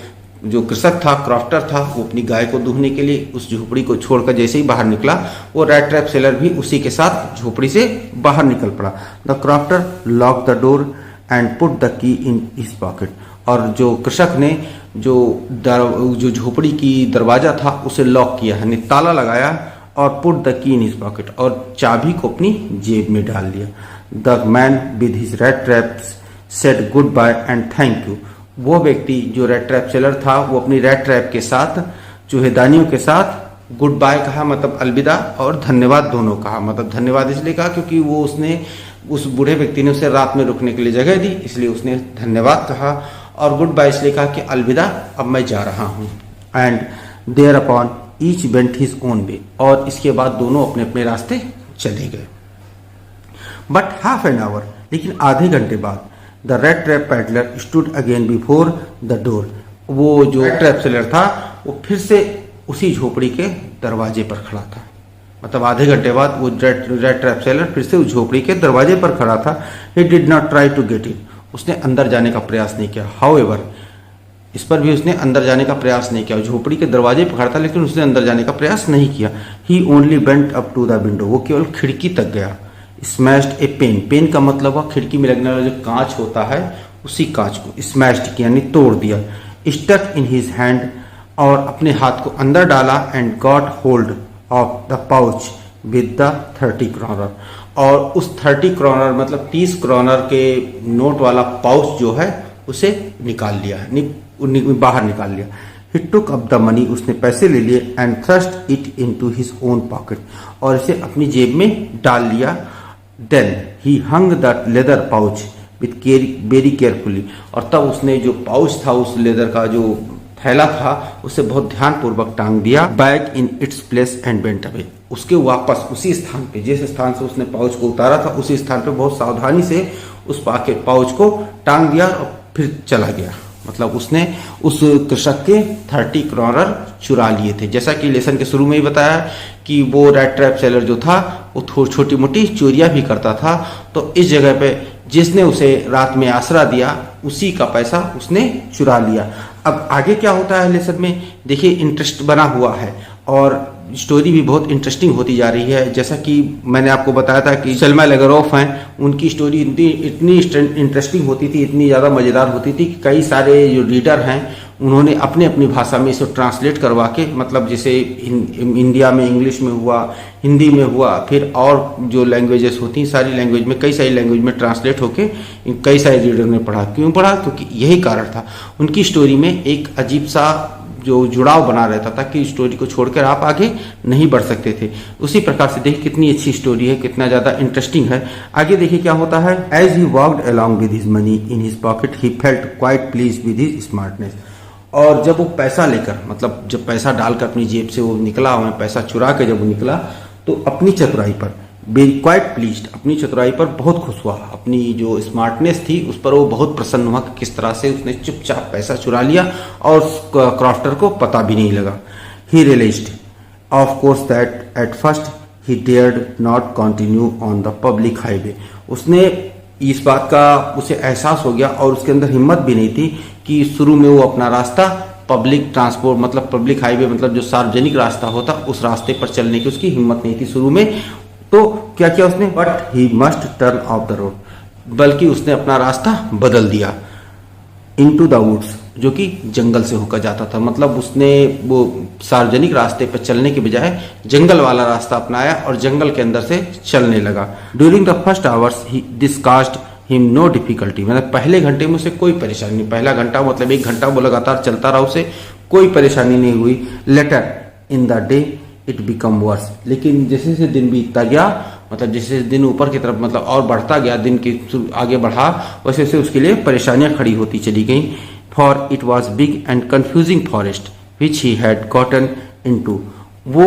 जो कृषक था, क्रॉफ्टर था, वो अपनी गाय को दूहने के लिए उस झोपड़ी को छोड़कर जैसे ही बाहर निकला, वो रैट ट्रैप सेलर भी उसी के साथ झोपड़ी से बाहर निकल पड़ा। The crofter lock the door and put the key in his pocket. और जो कृषक ने जो झोपड़ी की दरवाजा था उसे लॉक किया, यानी ताला लगाया, और put the key in his pocket, और चाबी को अपनी जेब में डाल लिया। The man with his rat traps said good bye and thank you. वो व्यक्ति जो रैट ट्रैप सेलर था, वो अपनी रैट ट्रैप के साथ, चूहेदानियों के साथ गुड बाय कहा, मतलब अलविदा, और धन्यवाद दोनों कहा। मतलब धन्यवाद इसलिए कहा क्योंकि वो उसने उस बूढ़े व्यक्ति ने उसे रात में रुकने के लिए जगह दी, इसलिए उसने धन्यवाद कहा, और गुड बाय इसलिए कहा कि अलविदा, अब मैं जा रहा हूँ। And thereupon each went his own way. और इसके बाद दोनों अपने अपने रास्ते चले गए। बट हाफ एन आवर, लेकिन आधे घंटे बाद, the rat trap peddler stood again before the door. वो जो ट्रैप सेलर था वो फिर से उसी झोपड़ी के दरवाजे पर खड़ा था। मतलब आधे घंटे बाद वो रेड ट्रैप सेलर फिर से उस झोपड़ी के दरवाजे पर खड़ा था। He did not try to get in. उसने अंदर जाने का प्रयास नहीं किया। हाउएवर, इस पर भी उसने अंदर जाने का प्रयास नहीं किया। झोपड़ी के दरवाजे पर खड़ा था लेकिन उसने अंदर जाने का प्रयास नहीं किया। He only went up to the window. वो केवल खिड़की तक गया। स्मैश्ड ए पेन। पेन का मतलब हुआ खिड़की में लगने वाला जो कांच होता है, उसी कांच को स्मैश्ड किया, यानी तोड़ दिया। स्टक इन हिज हैंड, और अपने हाथ को अंदर डाला। And got hold of the pouch with the 30 क्रॉनर। और उस 30 क्रॉनर मतलब 30 क्रॉनर के नोट वाला पाउच जो है उसे निकाल लिया, बाहर निकाल लिया। He took up the money, उसने पैसे ले लिए, and thrust it into his own pocket, और इसे अपनी जेब में डाल लिया। Then he hung that leather pouch with very carefully, और तब उसने जो पाउच था, उस लेदर का जो थैला था, उसे बहुत ध्यानपूर्वक टांग दिया। Back in its place and went away. उसके वापस उसी स्थान पे, जिस स्थान से उसने पाउच को उतारा था, उसी स्थान पे बहुत सावधानी से उस पाउच को टांग दिया और फिर चला गया। मतलब उसने उस कृषक के 30 क्रॉनर चुरा लिए थे। जैसा कि लेसन के शुरू में ही बताया कि वो रेड ट्रैप सेलर जो था वो छोटी मोटी चोरियां भी करता था। तो इस जगह पे जिसने उसे रात में आसरा दिया, उसी का पैसा उसने चुरा लिया। अब आगे क्या होता है लेसन में, देखिए इंटरेस्ट बना हुआ है और स्टोरी भी बहुत इंटरेस्टिंग होती जा रही है। जैसा कि मैंने आपको बताया था कि सलमा लेगरॉफ हैं, उनकी स्टोरी इतनी इंटरेस्टिंग होती थी, इतनी ज़्यादा मज़ेदार होती थी कि कई सारे जो रीडर हैं उन्होंने अपने अपनी भाषा में इसे ट्रांसलेट करवा के, मतलब जैसे इंडिया में इंग्लिश में हुआ, हिंदी में हुआ, फिर और जो लैंग्वेजेस होती हैं सारी लैंग्वेज में, कई सारी लैंग्वेज में ट्रांसलेट होके कई सारे रीडर ने पढ़ा। क्यों पढ़ा? क्योंकि यही कारण था, उनकी स्टोरी में एक अजीब सा जो जुड़ाव बना रहता था कि स्टोरी को छोड़कर आप आगे नहीं बढ़ सकते थे। उसी प्रकार से देखिए कितनी अच्छी स्टोरी है, कितना ज्यादा इंटरेस्टिंग है। आगे देखिए क्या होता है। As he walked along with his money in his pocket he felt quite please with his smartness. और जब वो पैसा लेकर, मतलब जब पैसा डालकर अपनी जेब से वो निकला, वह पैसा चुरा के जब वो निकला, तो अपनी चतुराई पर क्वाइट प्लीज्ड, अपनी चतुराई पर बहुत खुश हुआ। अपनी जो स्मार्टनेस थी उस पर वो बहुत प्रसन्न हुआ कि किस तरह से उसने चुपचाप पैसा चुरा लिया और क्रॉफ्टर को पता भी नहीं लगा। He realised of course that at first he dared not continue on the public highway. उसने इस बात का उसे एहसास हो गया और उसके अंदर हिम्मत भी नहीं थी कि शुरू में वो अपना रास्ता पब्लिक ट्रांसपोर्ट, मतलब पब्लिक हाईवे, मतलब जो सार्वजनिक रास्ता होता, उस रास्ते पर चलने की उसकी हिम्मत नहीं थी शुरू में। तो क्या किया उसने? But he must turn off the road, बल्कि उसने अपना रास्ता बदल दिया इनटू द वुड्स, जो कि जंगल से होकर जाता था। मतलब उसने वो सार्वजनिक रास्ते पर चलने के बजाय जंगल वाला रास्ता अपनाया और जंगल के अंदर से चलने लगा। During the first hours this cost him no difficulty, मतलब पहले घंटे में उसे कोई परेशानी नहीं। पहला घंटा मतलब 1 घंटा वो लगातार चलता रहा, उसे कोई परेशानी नहीं हुई। Later in the day it become worse, लेकिन जैसे जैसे दिन बीतता गया, मतलब जैसे दिन ऊपर की तरफ मतलब और बढ़ता गया, दिन के आगे बढ़ा, वैसे वैसे उसके लिए परेशानियां खड़ी होती चली गई। For it was big and confusing forest which he had gotten into, वो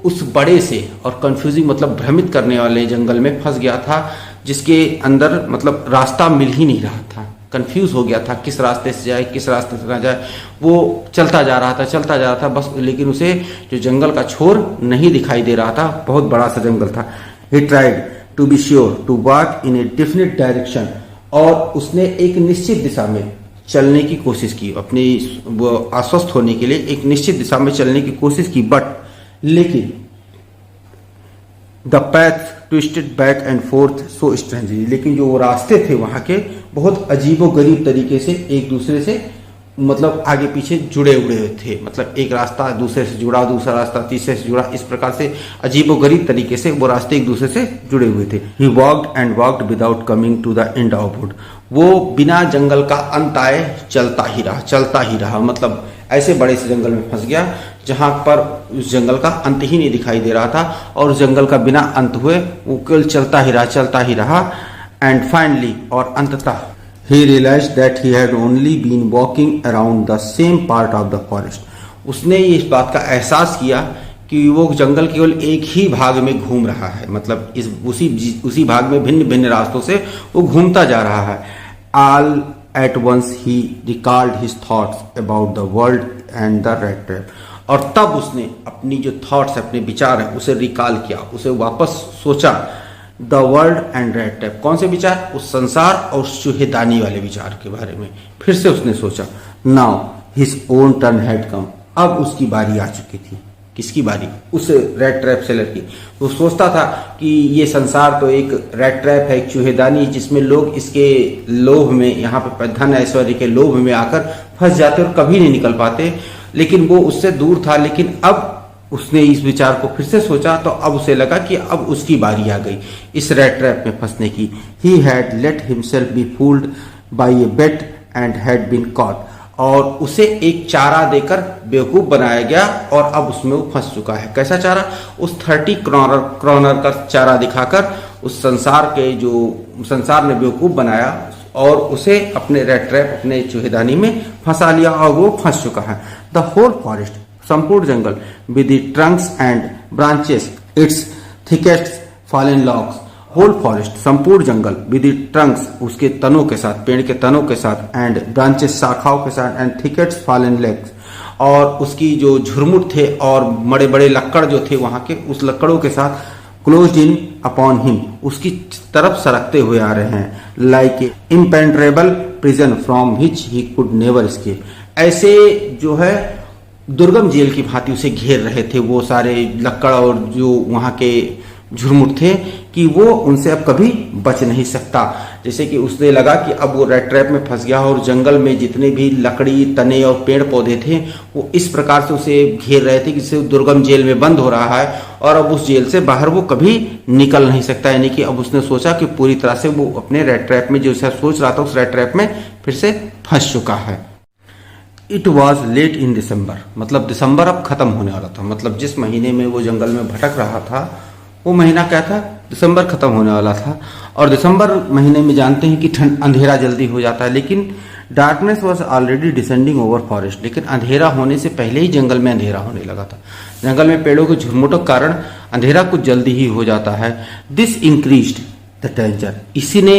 उस बड़े से और कंफ्यूजिंग मतलब भ्रमित करने वाले जंगल में फंस गया था, जिसके अंदर मतलब रास्ता मिल ही नहीं रहा था। कंफ्यूज हो गया था, किस रास्ते से जाए किस रास्ते से ना जाए। वो चलता जा रहा था बस, लेकिन उसे जो जंगल का छोर नहीं दिखाई दे रहा था, बहुत बड़ा सा जंगल था। He tried to be sure to walk in a definite direction, और उसने एक निश्चित दिशा में चलने की कोशिश की, अपनी वो आश्वस्त होने के लिए एक निश्चित दिशा में चलने की कोशिश की, बट लेकिन the path twisted back and fourth so strangely, लेकिन जो वो रास्ते थे वहां के बहुत अजीबोगरीब तरीके से एक दूसरे से मतलब आगे पीछे जुड़े हुए थे। मतलब एक रास्ता दूसरे से जुड़ा, दूसरा रास्ता तीसरे से जुड़ा, इस प्रकार से अजीबोगरीब तरीके से वो रास्ते एक दूसरे से जुड़े हुए थे। He walked and walked without coming to the end of wood, वो बिना जंगल का अंत आए चलता ही रहा, चलता ही रहा। मतलब ऐसे बड़े से जंगल में फंस गया जहां पर उस जंगल का अंत ही नहीं दिखाई दे रहा था, और उस जंगल का बिना अंत हुए वो केवल चलता ही रहा, चलता ही रहा। एंड फाइनली, और अंततः, he realized that he had only been walking around the same part of the forest. उसने इस बात का एहसास किया कि वो जंगल केवल एक ही भाग में घूम रहा है, मतलब इस उसी भाग में भिन्न भिन्न रास्तों से वो घूमता जा रहा है। All at once he recalled his thoughts about the world and the rat trap. और तब उसने अपनी जो थॉट्स, अपने विचार है, उसे रिकॉल किया, उसे वापस सोचा। The world and red tap, कौन से विचार? उस संसार और उस चूहेदानी वाले विचार के बारे में फिर से उसने सोचा। Now his own turn had come, अब उसकी बारी आ चुकी थी। किसकी बारी? उस रेड ट्रैप सेलर की। वो सोचता था कि ये संसार तो एक रेड ट्रैप है, एक चूहेदानी, जिसमें लोग इसके लोभ में, यहाँ पे धन ऐश्वर्य के लोभ में आकर फंस जाते और कभी नहीं निकल पाते। लेकिन वो उससे दूर था। लेकिन अब उसने इस विचार को फिर से सोचा तो अब उसे लगा कि अब उसकी बारी आ गई इस रेड ट्रैप में फंसने की। He had let himself be fooled by a bait and had been caught, और उसे एक चारा देकर बेवकूफ बनाया गया और अब उसमें वो फंस चुका है। कैसा चारा? उस 30 क्रॉनर का चारा दिखाकर उस संसार के जो संसार ने बेवकूफ बनाया और उसे अपने रेड ट्रैप, अपने चूहेदानी में फंसा लिया और वो फंस चुका है। द होल फॉरेस्ट, संपूर्ण जंगल, with the trunks and branches its thickest fallen logs, whole forest, संपूर्ण जंगल, विद द ट्रंक्स, उसके तनों के साथ, पेड़ के तनों के साथ, एंड ब्रांचेस, शाखाओं के साथ, एंड थिकेट्स फॉलन लेग्स, और उसकी जो झुरमुट थे और बड़े बड़े लक्कड़ जो थे वहां के, उस लक्कड़ों के साथ, क्लोज्ड इन अपॉन हिम, उसकी तरफ सरकते हुए आ रहे हैं। Like a impenetrable prison from which he could never escape, ऐसे जो है दुर्गम जेल की भांति उसे घेर रहे थे वो सारे लक्कड़ और जो वहां के झुरमुट थे कि वो उनसे अब कभी बच नहीं सकता। जैसे कि उसने लगा कि अब वो रेड ट्रैप में फंस गया और जंगल में जितने भी लकड़ी, तने और पेड़ पौधे थे वो इस प्रकार से उसे घेर रहे थे कि जैसे दुर्गम जेल में बंद हो रहा है और अब उस जेल से बाहर वो कभी निकल नहीं सकता। यानी कि अब उसने सोचा कि पूरी तरह से वो अपने रेड ट्रैप में जो सोच रहा था उस रेड ट्रैप में फिर से फंस चुका है। इट वॉज लेट इन दिसंबर, मतलब दिसंबर अब खत्म होने वाला था। मतलब जिस महीने में वो जंगल में भटक रहा था वो महीना क्या था? दिसंबर खत्म होने वाला था। और दिसंबर महीने में जानते हैं कि अंधेरा जल्दी हो जाता है, लेकिन darkness was already descending over forest, लेकिन अंधेरा होने से पहले ही जंगल में अंधेरा होने लगा था। जंगल में पेड़ों के झुरमुटों के कारण अंधेरा कुछ जल्दी ही हो जाता है। दिस इंक्रीज्ड द डेंजर, इसी ने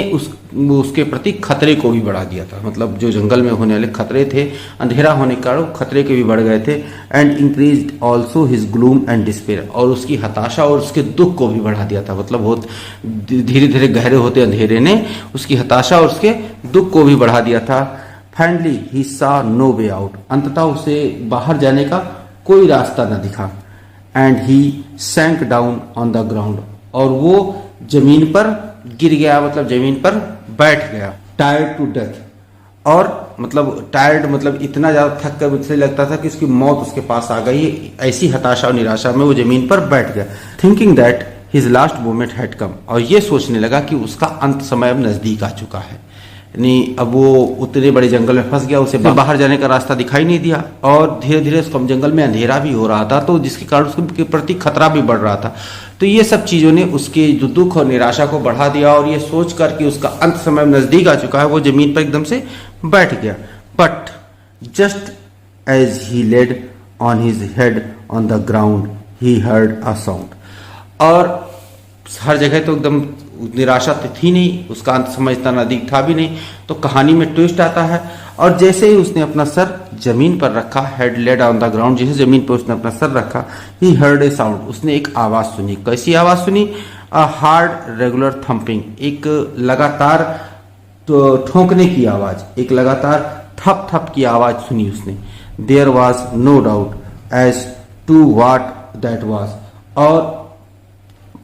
उसके प्रति खतरे को भी बढ़ा दिया था। मतलब जो जंगल में होने वाले खतरे थे, अंधेरा होने के कारण खतरे के भी बढ़ गए थे। And increased also his gloom and despair, और उसकी हताशा और उसके दुख को भी बढ़ा दिया था। मतलब बहुत धीरे धीरे गहरे होते अंधेरे ने उसकी हताशा और उसके दुख को भी बढ़ा दिया था। फाइनली ही सा नो वे आउट, अंततः उसे बाहर जाने का कोई रास्ता न दिखा। And he sank down on the ground, और वो जमीन पर गिर गया, मतलब जमीन पर बैठ गया। टायर्ड टू डेथ, और मतलब टायर्ड मतलब इतना ज्यादा थक कर मुझसे लगता था कि उसकी मौत उसके पास आ गई। ऐसी हताशा और निराशा में वो जमीन पर बैठ गया। Thinking that his last moment had come, और ये सोचने लगा कि उसका अंत समय अब नजदीक आ चुका है। यानी अब वो उतने बड़े जंगल में फंस गया, उसे बाहर जाने का रास्ता दिखाई नहीं दिया, और धीरे धीरे उस जंगल में अंधेरा भी हो रहा था, तो जिसके कारण उसके प्रति खतरा भी बढ़ रहा था। तो ये सब चीजों ने उसके जो दुख और निराशा को बढ़ा दिया, और ये सोच कर कि उसका अंत समय नजदीक आ चुका है, वो जमीन पर एकदम से बैठ गया। But just as he laid on his head on the ground he heard a sound, और हर जगह तो एकदम निराशा तो थी नहीं, उसका अंत समय इतना नजदीक था भी नहीं। तो कहानी में ट्विस्ट आता है, और जैसे ही उसने अपना सर जमीन पर रखा, head laid on the ground, जैसे जमीन पर उसने अपना सर रखा, ही हर्ड ए साउंड, उसने एक आवाज सुनी। कैसी आवाज सुनी? अ हार्ड रेगुलर थम्पिंग, एक लगातार ठोंकने की आवाज, एक लगातार थप थप की आवाज सुनी उसने। There was no doubt as to what that was, और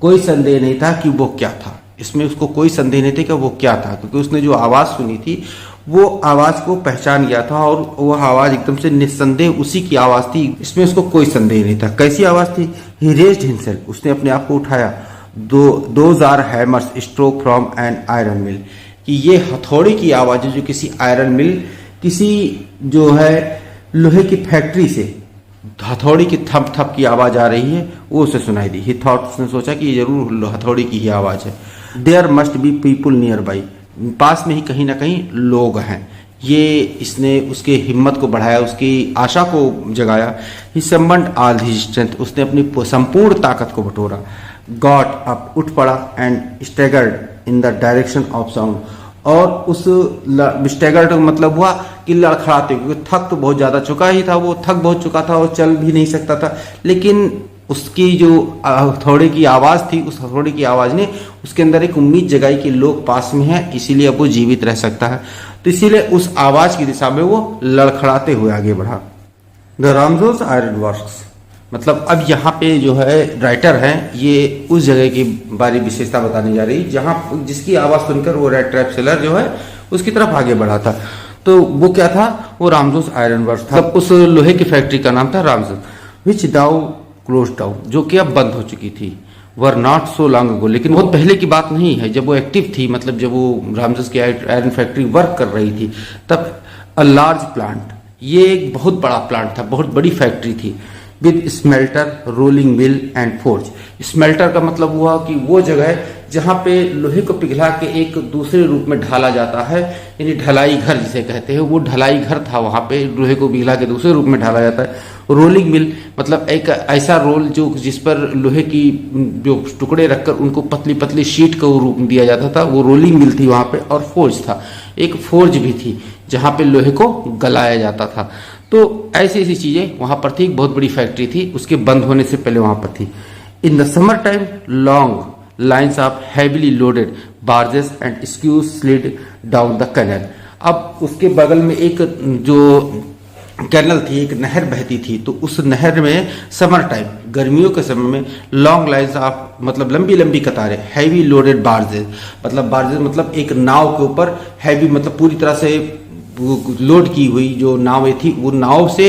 कोई संदेह नहीं था कि वो क्या था। इसमें उसको कोई संदेह नहीं था कि वो क्या था, क्योंकि उसने जो आवाज सुनी थी वो आवाज को पहचान गया था और वो आवाज एकदम से निस्संदेह उसी की आवाज थी। इसमें उसको कोई संदेह नहीं था। कैसी आवाज थी? ही रेज्ड हिमसेल्फ, उसने अपने आप को उठाया। Those are hammers stroke from an iron mill, कि ये हथौड़े की आवाज है जो किसी आयरन मिल, किसी जो है लोहे की फैक्ट्री से हथौड़ी की थप थप की आवाज आ रही है, वो उसे सुनाई दी। ही थॉट, उसने सोचा कि ये जरूर हथौड़ी की ही आवाज है। There must be people nearby, पास में ही कहीं ना कहीं लोग हैं। ये इसने उसके हिम्मत को बढ़ाया, उसकी आशा को जगाया। ही समन्ड ऑल हिज स्ट्रेंथ, उसने अपनी संपूर्ण ताकत को बटोरा। गॉट अप, उठ पड़ा, and staggered in the direction of sound, और उस स्टैगर्ड मतलब हुआ कि लड़खड़ाते, क्योंकि थक तो बहुत ज्यादा चुका ही था, वो थक बहुत चुका था और चल भी नहीं सकता था। लेकिन उसकी जो हथौड़े की आवाज थी, उस हथौड़े की आवाज ने उसके अंदर एक उम्मीद जगाई कि लोग पास में हैं, इसीलिए अब वो जीवित रह सकता है। तो इसीलिए उस आवाज की दिशा में वो लड़खड़ाते हुए आगे बढ़ा। द रामजोस आयरन वर्क्स, मतलब अब यहाँ पे जो है राइटर हैं, ये उस जगह की बारी विशेषता बताने जा रही, जहाँ जिसकी आवाज सुनकर वो रेड ट्रैप सेलर जो है उसकी तरफ आगे बढ़ा था। तो वो क्या था? वो रामजोस आयरन वर्क्स था। उस लोहे की फैक्ट्री का नाम था रामजोस, विच डाउ क्लोज डाउन, जो कि अब बंद हो चुकी थी। Were not so long ago, लेकिन बहुत पहले की बात नहीं है, जब वो एक्टिव थी, मतलब जब वो रामजोस की आयरन फैक्ट्री वर्क कर रही थी, तब अ लार्ज प्लांट, ये एक बहुत बड़ा प्लांट था, बहुत बड़ी फैक्ट्री थी। With smelter, rolling mill and forge. Smelter का मतलब हुआ कि वो जगह जहां पे लोहे को पिघला के एक दूसरे रूप में ढाला जाता है, यानी ढलाई घर जिसे कहते हैं, वो ढलाई घर था। वहां पे लोहे को पिघला के दूसरे रूप में ढाला जाता है। रोलिंग मिल मतलब एक ऐसा रोल जो जिस पर लोहे की जो टुकड़े रखकर उनको पतली पतली शीट का रूप दिया जाता था, वो रोलिंग मिल थी वहां पे। और फोर्ज था, एक फोर्ज भी थी जहां पे लोहे को गलाया जाता था। तो ऐसी ऐसी चीजें वहां पर थी। बहुत बड़ी फैक्ट्री थी, उसके बंद होने से पहले वहां पर थी। In the summer time long lines of heavily loaded barges and scows slid down the canal. अब उसके बगल में एक जो कैनल थी, एक नहर बहती थी, तो उस नहर में समर टाइम, गर्मियों के समय में लॉन्ग लाइन्स ऑफ मतलब लंबी लंबी कतारें, हैवी लोडेड बार्जेस, मतलब बार्जेस मतलब एक नाव के ऊपर हैवी मतलब पूरी तरह से लोड की हुई जो नावें थी, वो नाव से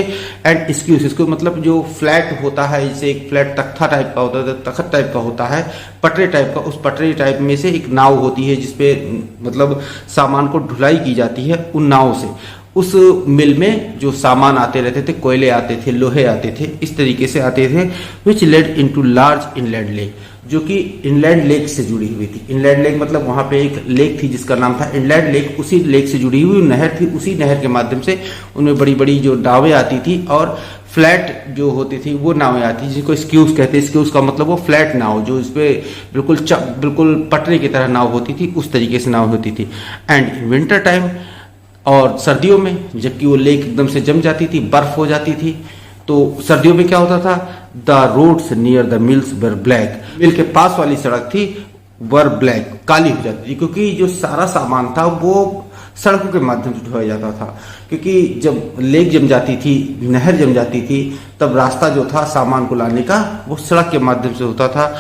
एंड स्क्यूज, इसको मतलब जो फ्लैट होता है, जैसे एक फ्लैट तख्ता टाइप का होता है, तख्त टाइप का होता है, पटरे टाइप का, उस पटरे टाइप में से एक नाव होती है जिसपे मतलब सामान को ढुलाई की जाती है। उन नाव से उस मिल में जो सामान आते रहते थे, कोयले आते थे, लोहे आते थे, इस तरीके से आते थे। विच lead into large inland lake, जो कि इनलैंड लेक से जुड़ी हुई थी। इनलैंड लेक मतलब वहां पे एक लेक थी जिसका नाम था इनलैंड लेक, उसी लेक से जुड़ी हुई नहर थी। उसी नहर के माध्यम से उनमें बड़ी बड़ी जो नावें आती थी और फ्लैट जो होती थी वो नावें आती थी, जिसको स्क्यूज कहते हैं। स्क्यूज का मतलब वो फ्लैट नाव जो इसपे बिल्कुल पटरे की तरह नाव होती थी, उस तरीके से नाव होती थी। एंड इन विंटर टाइम, और सर्दियों में जबकि वो लेक एकदम से जम जाती थी, बर्फ हो जाती थी, तो सर्दियों में क्या होता था? The roads near the mills were black, mill के पास वाली सड़क थी वर ब्लैक, काली हो जाती थी, क्योंकि जो सारा सामान था वो सड़कों के माध्यम से ढोया जाता था। क्योंकि जब लेक जम जाती थी, नहर जम जाती थी, तब रास्ता जो था सामान को लाने का वो सड़क के माध्यम से होता था,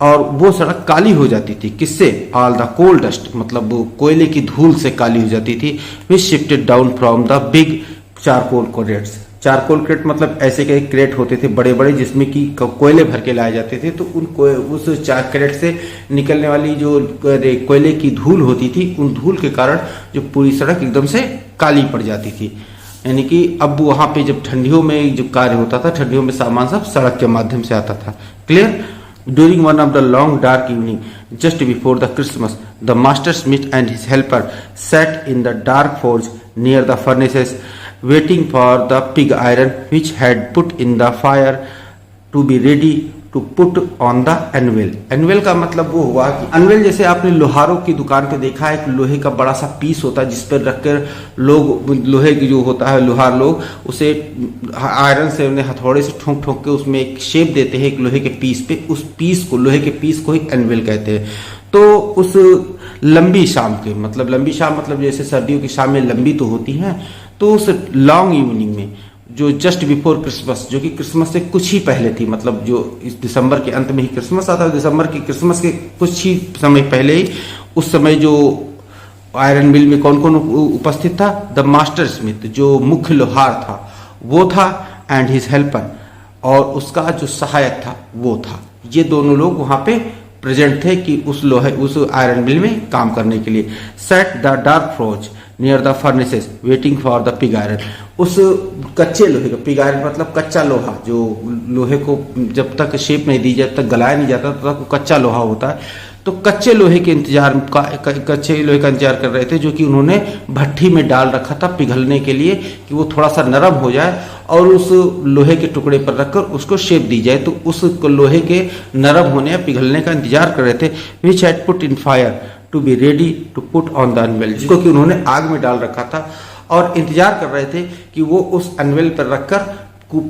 और वो सड़क काली हो जाती थी। किससे? ऑल द कोल डस्ट, मतलब वो कोयले की धूल से काली हो जाती थी। Which sifted down from the big charcoal crates. Charcoal crate मतलब ऐसे के क्रेट होते थे बड़े बड़े, जिसमें कि कोयले भर के लाए जाते थे। तो उस क्रेट से निकलने वाली जो कोयले की धूल होती थी, उन धूल के कारण जो पूरी सड़क एकदम से काली पड़ जाती थी। यानी कि अब वहां पे जब ठंडियों में जो कार्य होता था, ठंडियों में सामान सब सड़क के माध्यम से आता था। Clear? During one of the long dark evening, just before the Christmas, the master smith and his helper sat in the dark forge near the furnaces, waiting for the pig iron which had put in the fire to be ready to put on the anvil. Anvil का मतलब वो हुआ कि anvil जैसे आपने लोहारों की दुकान पे देखा है, लोहे का बड़ा सा पीस होता है जिस पर रखकर लोग, लोहे की जो होता है लोहार लोग उसे आयरन से उन्हें हथौड़े से ठोक ठोक के उसमें एक शेप देते हैं एक लोहे के पीस पे। उस पीस को, लोहे के पीस को ही एनविल कहते हैं। तो उस लंबी शाम के मतलब, लंबी शाम मतलब जैसे सर्दियों की शामें लंबी तो होती हैं, तो उस लॉन्ग इवनिंग में जो जस्ट बिफोर क्रिसमस, जो कि क्रिसमस से कुछ ही पहले थी, मतलब जो इस दिसंबर के अंत में ही क्रिसमस आता है, दिसंबर की क्रिसमस के कुछ ही समय पहले ही उस समय जो आयरन मिल में कौन कौन उपस्थित था? द मास्टर स्मिथ, जो मुख्य लोहार था वो था, एंड हिज हेल्पर, और उसका जो सहायक था वो था। ये दोनों लोग वहां पे प्रेजेंट थे कि उस आयरन मिल में काम करने के लिए। Sat the dark froze near the furnaces waiting for the pig iron, उस कच्चे लोहे का, पिग आयरन मतलब कच्चा लोहा, जो लोहे को जब तक शेप नहीं दी, जब तक गलाया नहीं जाता तब तक कच्चा लोहा होता है। तो कच्चे लोहे के कच्चे लोहे का इंतजार कर रहे थे, जो कि उन्होंने भट्टी में डाल रखा था पिघलने के लिए, कि वो थोड़ा सा नरम हो जाए और उस लोहे के टुकड़े पर रखकर उसको शेप दी जाए। तो उस लोहे के नरम होने या पिघलने का इंतजार कर रहे थे। Which had put in fire to be ready to put on the anvil, जिसको कि उन्होंने आग में डाल रखा था और इंतजार कर रहे थे कि वो उस अनवेल पर रखकर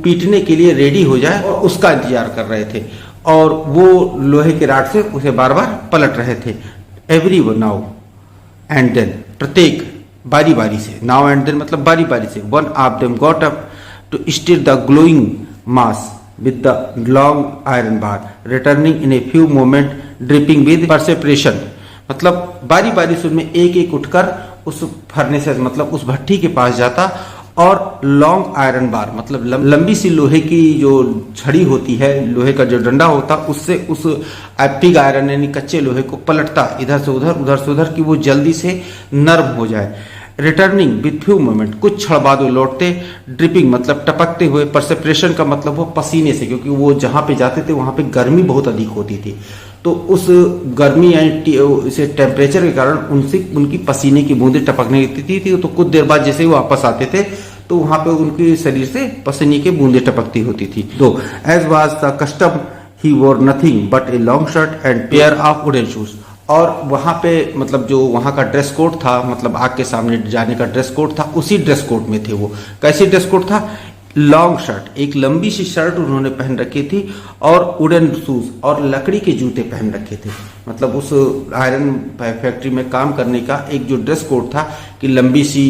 पीटने के लिए रेडी हो जाए, और उसका इंतजार कर रहे थे। और वो लोहे के राड से उसे बार बार पलट रहे थे। Every one now and then, प्रत्येक बारी बारी से, नाउ एंड देन मतलब बारी बारी से, one of them got up to stir the glowing mass with the long iron bar, returning in a few moment dripping with perspiration, मतलब बारी बारी से उनमें एक एक उठकर उस फर्नेसेस मतलब उस भट्टी के पास जाता, और लॉन्ग आयरन बार मतलब लंबी सी लोहे की जो छड़ी होती है, लोहे का जो डंडा होता, उससे उस पिग आयरन यानी कच्चे लोहे को पलटता इधर से उधर कि वो जल्दी से नर्म हो जाए। रिटर्निंग विथ फ्यू मोमेंट, कुछ क्षण बाद वो लौटते। ड्रिपिंग मतलब टपकते हुए, परसेपरेशन का मतलब वो पसीने से, क्योंकि वो जहां पे जाते थे वहां पे गर्मी बहुत अधिक होती थी, तो उस गर्मी यानी इसे टेम्परेचर के कारण उनकी पसीने की बूंदें टपकने लगती थी। तो कुछ देर बाद जैसे ही वो वापस आते थे तो वहां पे उनके शरीर से पसीने की बूंदें टपकती होती थी। तो एज वाज द कस्टम ही वोर nothing but a long shirt and pair of wooden shoes, और वहां पे मतलब जो वहां का ड्रेस कोड था, मतलब आग के सामने जाने का ड्रेस कोड था, उसी ड्रेस कोड में थे वो। कैसी ड्रेस कोड था? लॉन्ग शर्ट, एक लंबी सी शर्ट उन्होंने पहन रखी थी, और वुडन शूज और लकड़ी के जूते पहन रखे थे। मतलब उस आयरन फैक्ट्री में काम करने का एक जो ड्रेस कोड था कि लंबी सी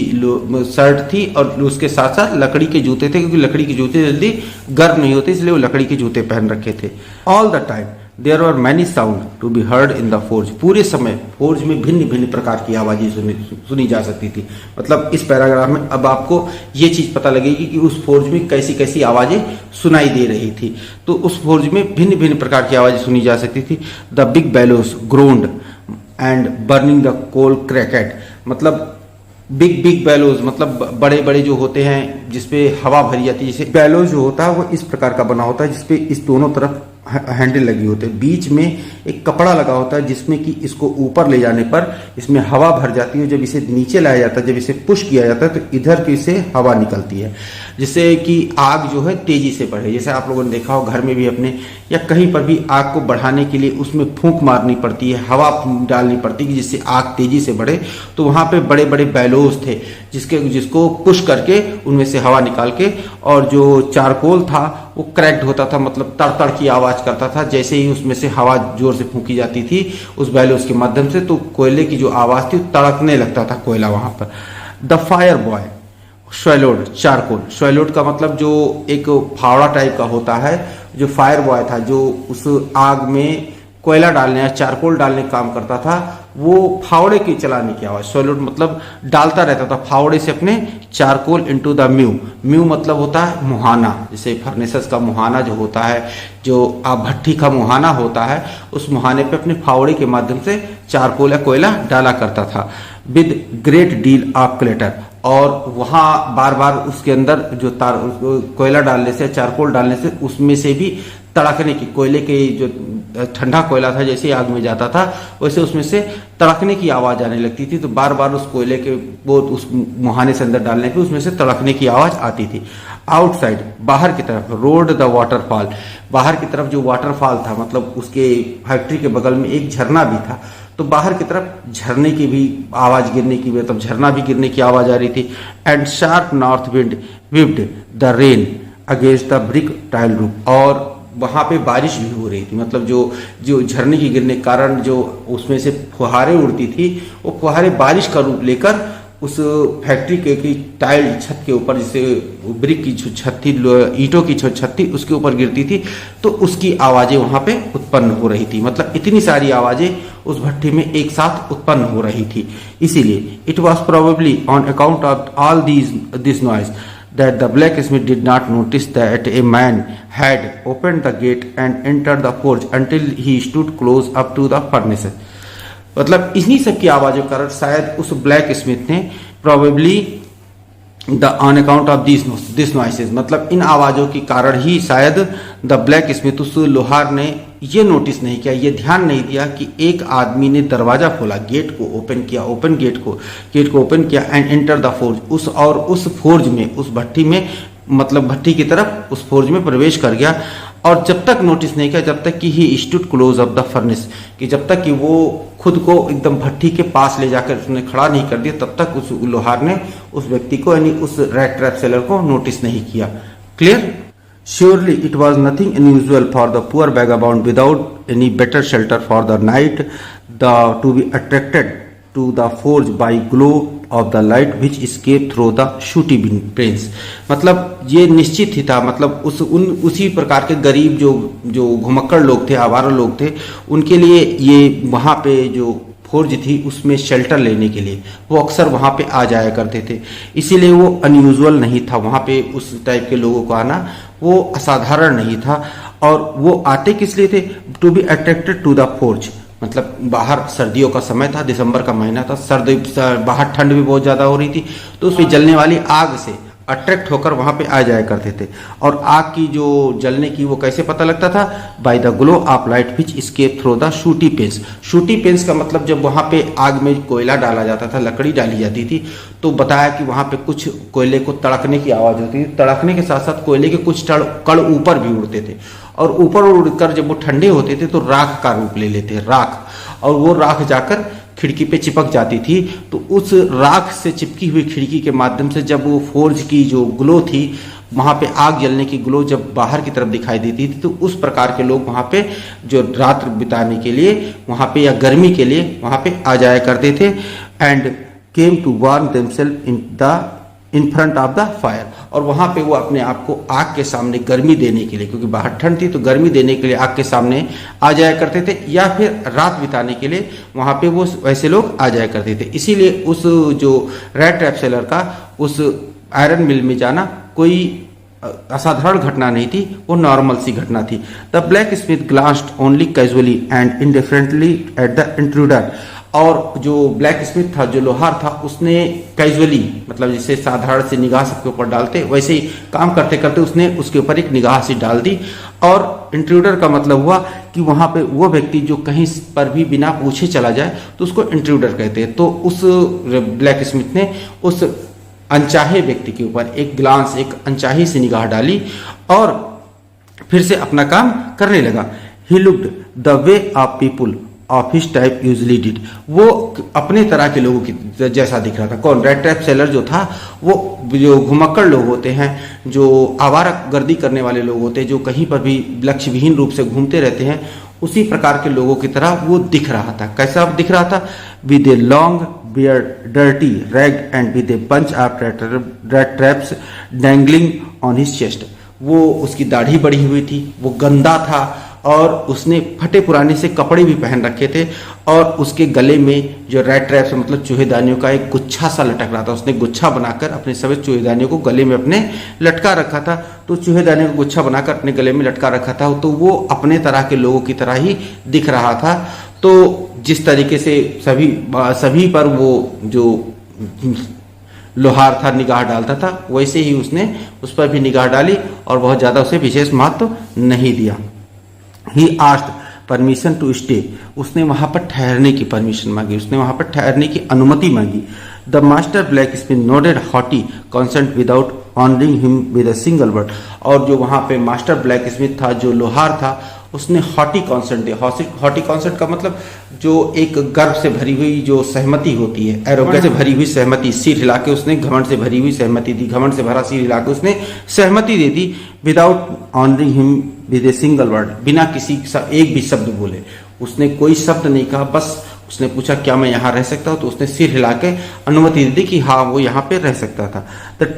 शर्ट थी और उसके साथ साथ लकड़ी के जूते थे, क्योंकि लकड़ी के जूते जल्दी गर्म नहीं होते, इसलिए वो लकड़ी के जूते पहन रखे थे। All the time there are many sound to be heard in the forge, पूरे समय फोर्ज में भिन्न भिन्न प्रकार की आवाजें सुनी जा सकती थी। मतलब इस पैराग्राफ में अब आपको ये चीज पता लगेगी कि उस फोर्ज में कैसी कैसी आवाजें सुनाई दे रही थी। तो उस फोर्ज में भिन्न भिन्न प्रकार की आवाजें सुनी जा सकती थी। The big bellows groaned and burning the coal crackled, मतलब बिग बेलोज मतलब बड़े बड़े जो होते हैं जिसपे हवा भरी जाती है, जैसे बेलोज जो होता है वो इस प्रकार का बना होता है, जिसपे इस दोनों तरफ हैंडल लगी होते हैं, बीच में एक कपड़ा लगा होता है जिसमें कि इसको ऊपर ले जाने पर इसमें हवा भर जाती है। जब इसे नीचे लाया जाता है, जब इसे पुश किया जाता है तो इधर की से हवा निकलती है, जिससे कि आग जो है तेजी से बढ़े। जैसे आप लोगों ने देखा हो घर में भी अपने या कहीं पर भी आग को बढ़ाने के लिए उसमें फूंक मारनी पड़ती है, हवा डालनी पड़ती है जिससे आग तेजी से बढ़े। तो वहां पे बड़े बड़े बैलोज थे जिसको पुश करके उनमें से हवा निकाल के, और जो चारकोल था वो क्रैक्ड होता था, मतलब तड़तड़ की आवाज करता था जैसे ही उसमें से हवा जोर से फूंकी जाती थी उस बैलोज के माध्यम से, तो कोयले की जो आवाज थी तड़कने लगता था कोयला वहां पर। द फायर बॉय शैलोड चारकोल, शैलोड का मतलब जो एक फावड़ा टाइप का होता है, जो फायर बॉय था जो उस आग में कोयला डालने या चारकोल डालने का काम करता था, वो फावड़े की चलाने की आवाज, सॉलिड मतलब डालता रहता था फावड़े से अपने चारकोल इनटू द म्यू मतलब होता है मुहाना, जैसे फर्नेसेस का मुहाना जो होता है, जो भट्टी का मुहाना होता है, उस मुहाने पे अपने फावड़े के माध्यम से चारकोल या कोयला डाला करता था। With great deal of clutter, और वहां बार बार उसके अंदर जो कोयला डालने से चारकोल डालने से उसमें से भी तड़कने की, कोयले के जो ठंडा कोयला था जैसे आग में जाता था वैसे उसमें से तड़कने की आवाज आने लगती थी। तो बार बार उस कोयले के वो उस मुहाने से अंदर डालने पे उसमें से तड़कने की आवाज आती थी। आउटसाइड बाहर की तरफ रोड द वाटरफॉल, बाहर की तरफ जो वाटरफॉल था मतलब उसके फैक्ट्री के बगल में एक झरना भी था, तो बाहर की तरफ झरने की भी आवाज गिरने की, मतलब झरना भी गिरने की आवाज आ रही थी। And sharp north wind weaved the rain against the brick tile roof, और वहां पे बारिश भी हो रही थी, मतलब जो झरने के गिरने के कारण जो उसमें से फुहारे उड़ती थी वो फुहारे बारिश का रूप लेकर उस फैक्ट्री के की टाइल छत के ऊपर, जैसे ब्रिक की जो छत थी, ईंटों की जो छत थी, उसके ऊपर गिरती थी तो उसकी आवाजें वहां पे उत्पन्न हो रही थी। मतलब इतनी सारी आवाजें उस भट्टी में एक साथ उत्पन्न हो रही थी। इसीलिए it was probably on account of all this noise that the blacksmith did not notice that a man had opened the gate and entered the forge until he stood close up to the furnace. मतलब इन्हीं सब की आवाजों के कारण शायद उस black Smith ने probably the on account of this noises, मतलब इन आवाजों के कारण ही शायद द ब्लैक स्मिथ, उस लोहार ने ये नोटिस नहीं किया, ये ध्यान नहीं दिया कि एक आदमी ने दरवाजा खोला, गेट को ओपन किया, गेट को ओपन किया एंड एंटर द फोर्ज, उस फोर्ज में, उस भट्टी में, मतलब भट्टी की तरफ उस फोर्ज में प्रवेश कर गया। और जब तक नोटिस नहीं किया, जब तक कि he stood close of the furnace, कि जब तक कि वो खुद को एकदम भट्टी के पास ले जाकर उसने खड़ा नहीं कर दिया, तब तक उस लोहार ने उस व्यक्ति को, यानी उस रैट ट्रैप सेलर को नोटिस नहीं किया। Clear? Surely it was nothing unusual for the poor vagabond without any better shelter for the night to be attracted to the forge by glow of the light which escaped through the shooty panes. मतलब ये निश्चित ही था, मतलब उसी प्रकार के गरीब जो घुमक्कड़ लोग थे, आवारा लोग थे, उनके लिए ये वहाँ पे जो फोर्ज थी उसमें शेल्टर लेने के लिए वो अक्सर वहाँ पे आ जाया करते थे। इसीलिए वो अनयूजुअल नहीं था, वहाँ पे उस टाइप के लोगों को आना वो असाधारण नहीं था। और वो आते किस लिए थे? To be attracted to the forge, मतलब बाहर सर्दियों का समय था, दिसंबर का महीना था, बाहर ठंड भी बहुत ज्यादा हो रही थी, तो उसमें जलने वाली आग से अट्रैक्ट होकर वहां पे आ जाया करते थे। और आग की जो जलने की वो कैसे पता लगता था? By the glow of light which escape through the sooty panes. Sooty panes का मतलब जब वहां पे आग में कोयला डाला जाता था, लकड़ी डाली जाती थी, तो बताया कि वहां पे कुछ कोयले को तड़कने की आवाज होती थी। तड़कने के साथ साथ कोयले के कुछ कण ऊपर भी उड़ते थे, और ऊपर उड़कर जब वो ठंडे होते थे तो राख का रूप ले लेते, राख, और वो राख जाकर खिड़की पे चिपक जाती थी। तो उस राख से चिपकी हुई खिड़की के माध्यम से जब वो फोर्ज की जो ग्लो थी, वहां पे आग जलने की ग्लो जब बाहर की तरफ दिखाई देती थी, तो उस प्रकार के लोग वहां पे जो रात बिताने के लिए वहां पे या गर्मी के लिए वहां पे आ जाया करते थे। And came to warm themselves in front of the fire, और वहां पे वो अपने आप को आग के सामने गर्मी देने के लिए, क्योंकि बाहर ठंड थी तो गर्मी देने के लिए आग के सामने आ जाया करते थे, या फिर रात बिताने के लिए वहां पे वो वैसे लोग आ जाया करते थे। इसीलिए उस जो रैट ट्रैप सेलर का उस आयरन मिल में जाना कोई असाधारण घटना नहीं थी, वो नॉर्मल सी घटना थी। The blacksmith glanced only casually and indifferently at the intruder, और जो ब्लैक स्मिथ था, जो लोहार था, उसने कैजुअली, मतलब जैसे साधारण से निगाह सबके ऊपर डालते वैसे ही काम करते करते उसने उसके ऊपर एक निगाह सी डाल दी। और इंट्रूडर का मतलब हुआ कि वहां पे वो व्यक्ति जो कहीं पर भी बिना पूछे चला जाए तो उसको इंट्रूडर कहते हैं। तो उस ब्लैक स्मिथ ने उस अनचाहे व्यक्ति के ऊपर एक ग्लांस, एक अनचाही सी निगाह डाली और फिर से अपना काम करने लगा। He looked the way of people of his type usually did, वो अपने तरह के लोगों की जैसा दिख रहा था। कौन? रैट ट्रैप सेलर जो था, वो जो घुमक्कड़ लोग होते हैं, जो आवारा गर्दी करने वाले लोग होते हैं, जो कहीं पर भी लक्ष्य विहीन रूप से घूमते रहते हैं, उसी प्रकार के लोगों की तरह वो दिख रहा था। कैसा दिख रहा था? With a long beard, dirty rag and with a bunch of rat traps dangling on his chest. वो उसकी दाढ़ी बढ़ी हुई थी, वो गंदा था, और उसने फटे पुराने से कपड़े भी पहन रखे थे, और उसके गले में जो रैट ट्रैप्स मतलब चूहेदानियों का एक गुच्छा सा लटक रहा था। उसने गुच्छा बनाकर अपने सभी चूहेदानियों को गले में अपने लटका रखा था। तो चूहेदानियों को गुच्छा बनाकर अपने गले में लटका रखा था, तो वो अपने तरह के लोगों की तरह ही दिख रहा था। तो जिस तरीके से सभी पर वो जो लोहार था निगाह डालता था, वैसे ही उसने उस पर भी निगाह डाली और बहुत ज्यादा उसे विशेष महत्व नहीं दिया। He asked permission to stay, उसने वहां पर ठहरने की परमिशन मांगी, उसने वहां पर ठहरने की अनुमति मांगी। The master blacksmith nodded haughty consent without honouring him with a single word, और जो वहां पे मास्टर ब्लैक स्मिथ था, जो लोहार था, उसने हॉटी कॉन्सेंट दिया। हॉटी कॉन्सेंट का मतलब जो एक गर्व से भरी हुई जो सहमति होती है, एरोगेंस से भरी हुई सहमति, सिर हिला के उसने घमंड से भरी हुई सहमति दी, घमंड से भरा सिर हिला के उसने सहमति दे दी। Without honouring him with a single word, बिना किसी एक भी शब्द बोले, उसने कोई शब्द नहीं कहा, बस उसने पूछा क्या मैं यहाँ रह सकता हूँ, तो उसने सिर हिला के अनुमति दी कि हाँ वो यहाँ पे रह सकता था। द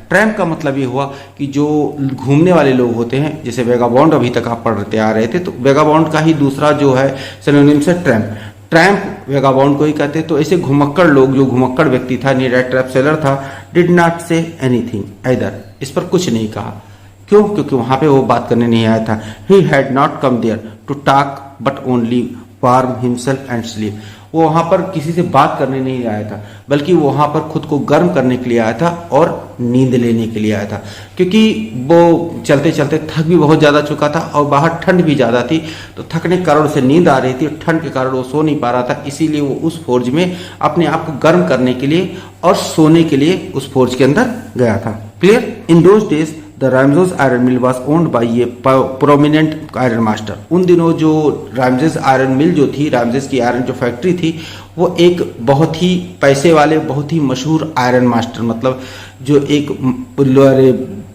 ट्रैम्प का मतलब ये हुआ कि जो घूमने वाले लोग होते हैं, जैसे वेगाबॉन्ड अभी तक आप पढ़ते आ रहे थे, तो वेगाबॉन्ड का ही दूसरा जो है सिनोनिम्स है ट्रैम्प वेगाबॉन्ड को ही कहते हैं। तो ऐसे घुमक्कड़ लोग, जो घुमक्कड़ व्यक्ति था, रेड ट्रैप सेलर था, did not say anything either, इस पर कुछ नहीं कहा। क्यों? क्योंकि वहां पे वो बात करने नहीं आया था। He had not come there to talk but only warm himself and sleep. वो वहां पर किसी से बात करने नहीं आया था, बल्कि वो वहां पर खुद को गर्म करने के लिए आया था और नींद लेने के लिए आया था, क्योंकि वो चलते चलते थक भी बहुत ज्यादा चुका था और बाहर ठंड भी ज्यादा थी। तो थकने के कारण उसे नींद आ रही थी, ठंड के कारण वो सो नहीं पा रहा था, इसीलिए वो उस फोर्ज में अपने आप को गर्म करने के लिए और सोने के लिए उस फोर्ज के अंदर गया था। Clear? In those days the Ramjas iron mill was owned by a prominent iron master. उन दिनों जो रामजेस आयरन मिल जो थी, रामजेस की आयरन जो फैक्ट्री थी, वो एक बहुत ही पैसे वाले, बहुत ही मशहूर आयरन मास्टर, मतलब जो एक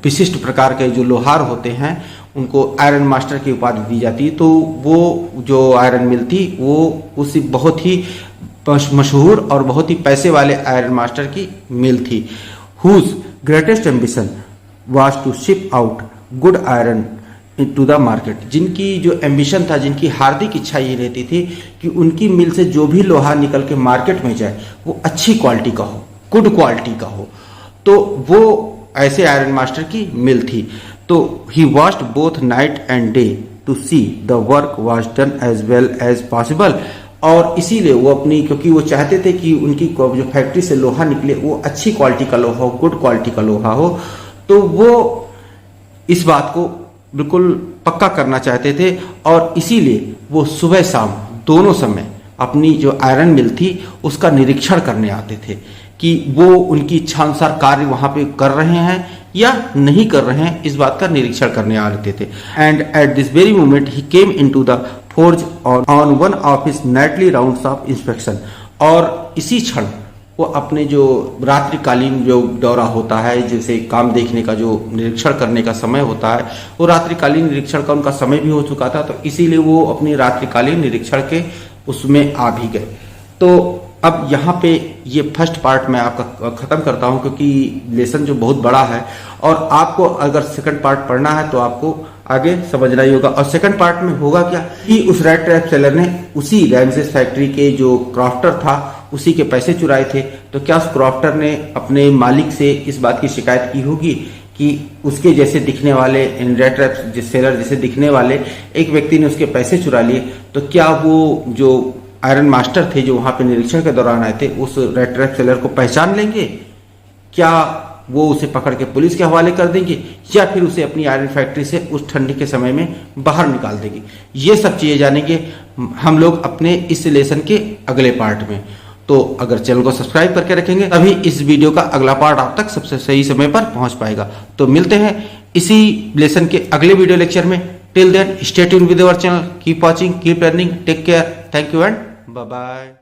विशिष्ट प्रकार के जो लोहार होते हैं उनको आयरन मास्टर की उपाधि दी जाती है। तो वो जो आयरन मिल थी वो उसी बहुत ही मशहूर और बहुत ही पैसे वाले आयरन मास्टर की मिल थी। Whose greatest ambition was to ship out good iron into the market। जिनकी जो एम्बिशन था, जिनकी हार्दिक इच्छा ये रहती थी कि उनकी मिल से जो भी लोहा निकल के मार्केट में जाए वो अच्छी क्वालिटी का हो, गुड क्वालिटी का हो। तो वो ऐसे आयरन मास्टर की मिल थी। तो he watched both night and day to see the work was done as well as possible. और इसीलिए वो अपनी, क्योंकि वो चाहते थे कि उनकी जो फैक्ट्री से लोहा निकले वो अच्छी क्वालिटी का लोहा हो, गुड क्वालिटी का लोहा हो, तो वो इस बात को बिल्कुल पक्का करना चाहते थे। और इसीलिए वो सुबह शाम दोनों समय अपनी जो आयरन मिल थी उसका निरीक्षण करने आते थे कि वो उनकी इच्छानुसार कार्य वहां पे कर रहे हैं या नहीं कर रहे हैं, इस बात का निरीक्षण करने आते थे। And at this very moment he came into the forge on one of his Knightley rounds of inspection. और इसी क्षण वो अपने जो रात्रिकालीन जो दौरा होता है, जैसे काम देखने का जो निरीक्षण करने का समय होता है, वो रात्रिकालीन निरीक्षण का उनका समय भी हो चुका था। तो इसीलिए वो अपनी रात्रिकालीन निरीक्षण के उसमें आ भी गए। तो अब यहाँ पे ये फर्स्ट पार्ट मैं आपका खत्म करता हूँ, क्योंकि लेसन जो बहुत बड़ा है और आपको अगर सेकंड पार्ट पढ़ना है तो आपको आगे समझना ही होगा। और सेकंड पार्ट में होगा क्या कि उस रेड ट्रैप सेलर ने उसी रैमजेस फैक्ट्री के जो क्राफ्टर था उसी के पैसे चुराए थे। तो क्या उस क्राफ्टर ने अपने मालिक से इस बात की शिकायत की होगी कि उसके जैसे दिखने वाले, रेड ट्रैप सेलर जैसे दिखने वाले एक व्यक्ति ने उसके पैसे चुरा लिए? तो क्या वो जो आयरन मास्टर थे जो वहां पे निरीक्षण के दौरान आए थे उस रेड ट्रैप सेलर को पहचान लेंगे? क्या वो उसे पकड़ के पुलिस के हवाले कर देंगे या फिर उसे अपनी आयरन फैक्ट्री से उस ठंडी के समय में बाहर निकाल देंगे? ये सब चीजें जानेंगे हम लोग अपने इस लेसन के अगले पार्ट में। तो अगर चैनल को सब्सक्राइब करके रखेंगे तभी इस वीडियो का अगला पार्ट आप तक सबसे सही समय पर पहुंच पाएगा। तो मिलते हैं इसी लेसन के अगले वीडियो लेक्चर में। Till then stay tuned with our channel, keep watching, keep learning, take care, thank you and bye bye.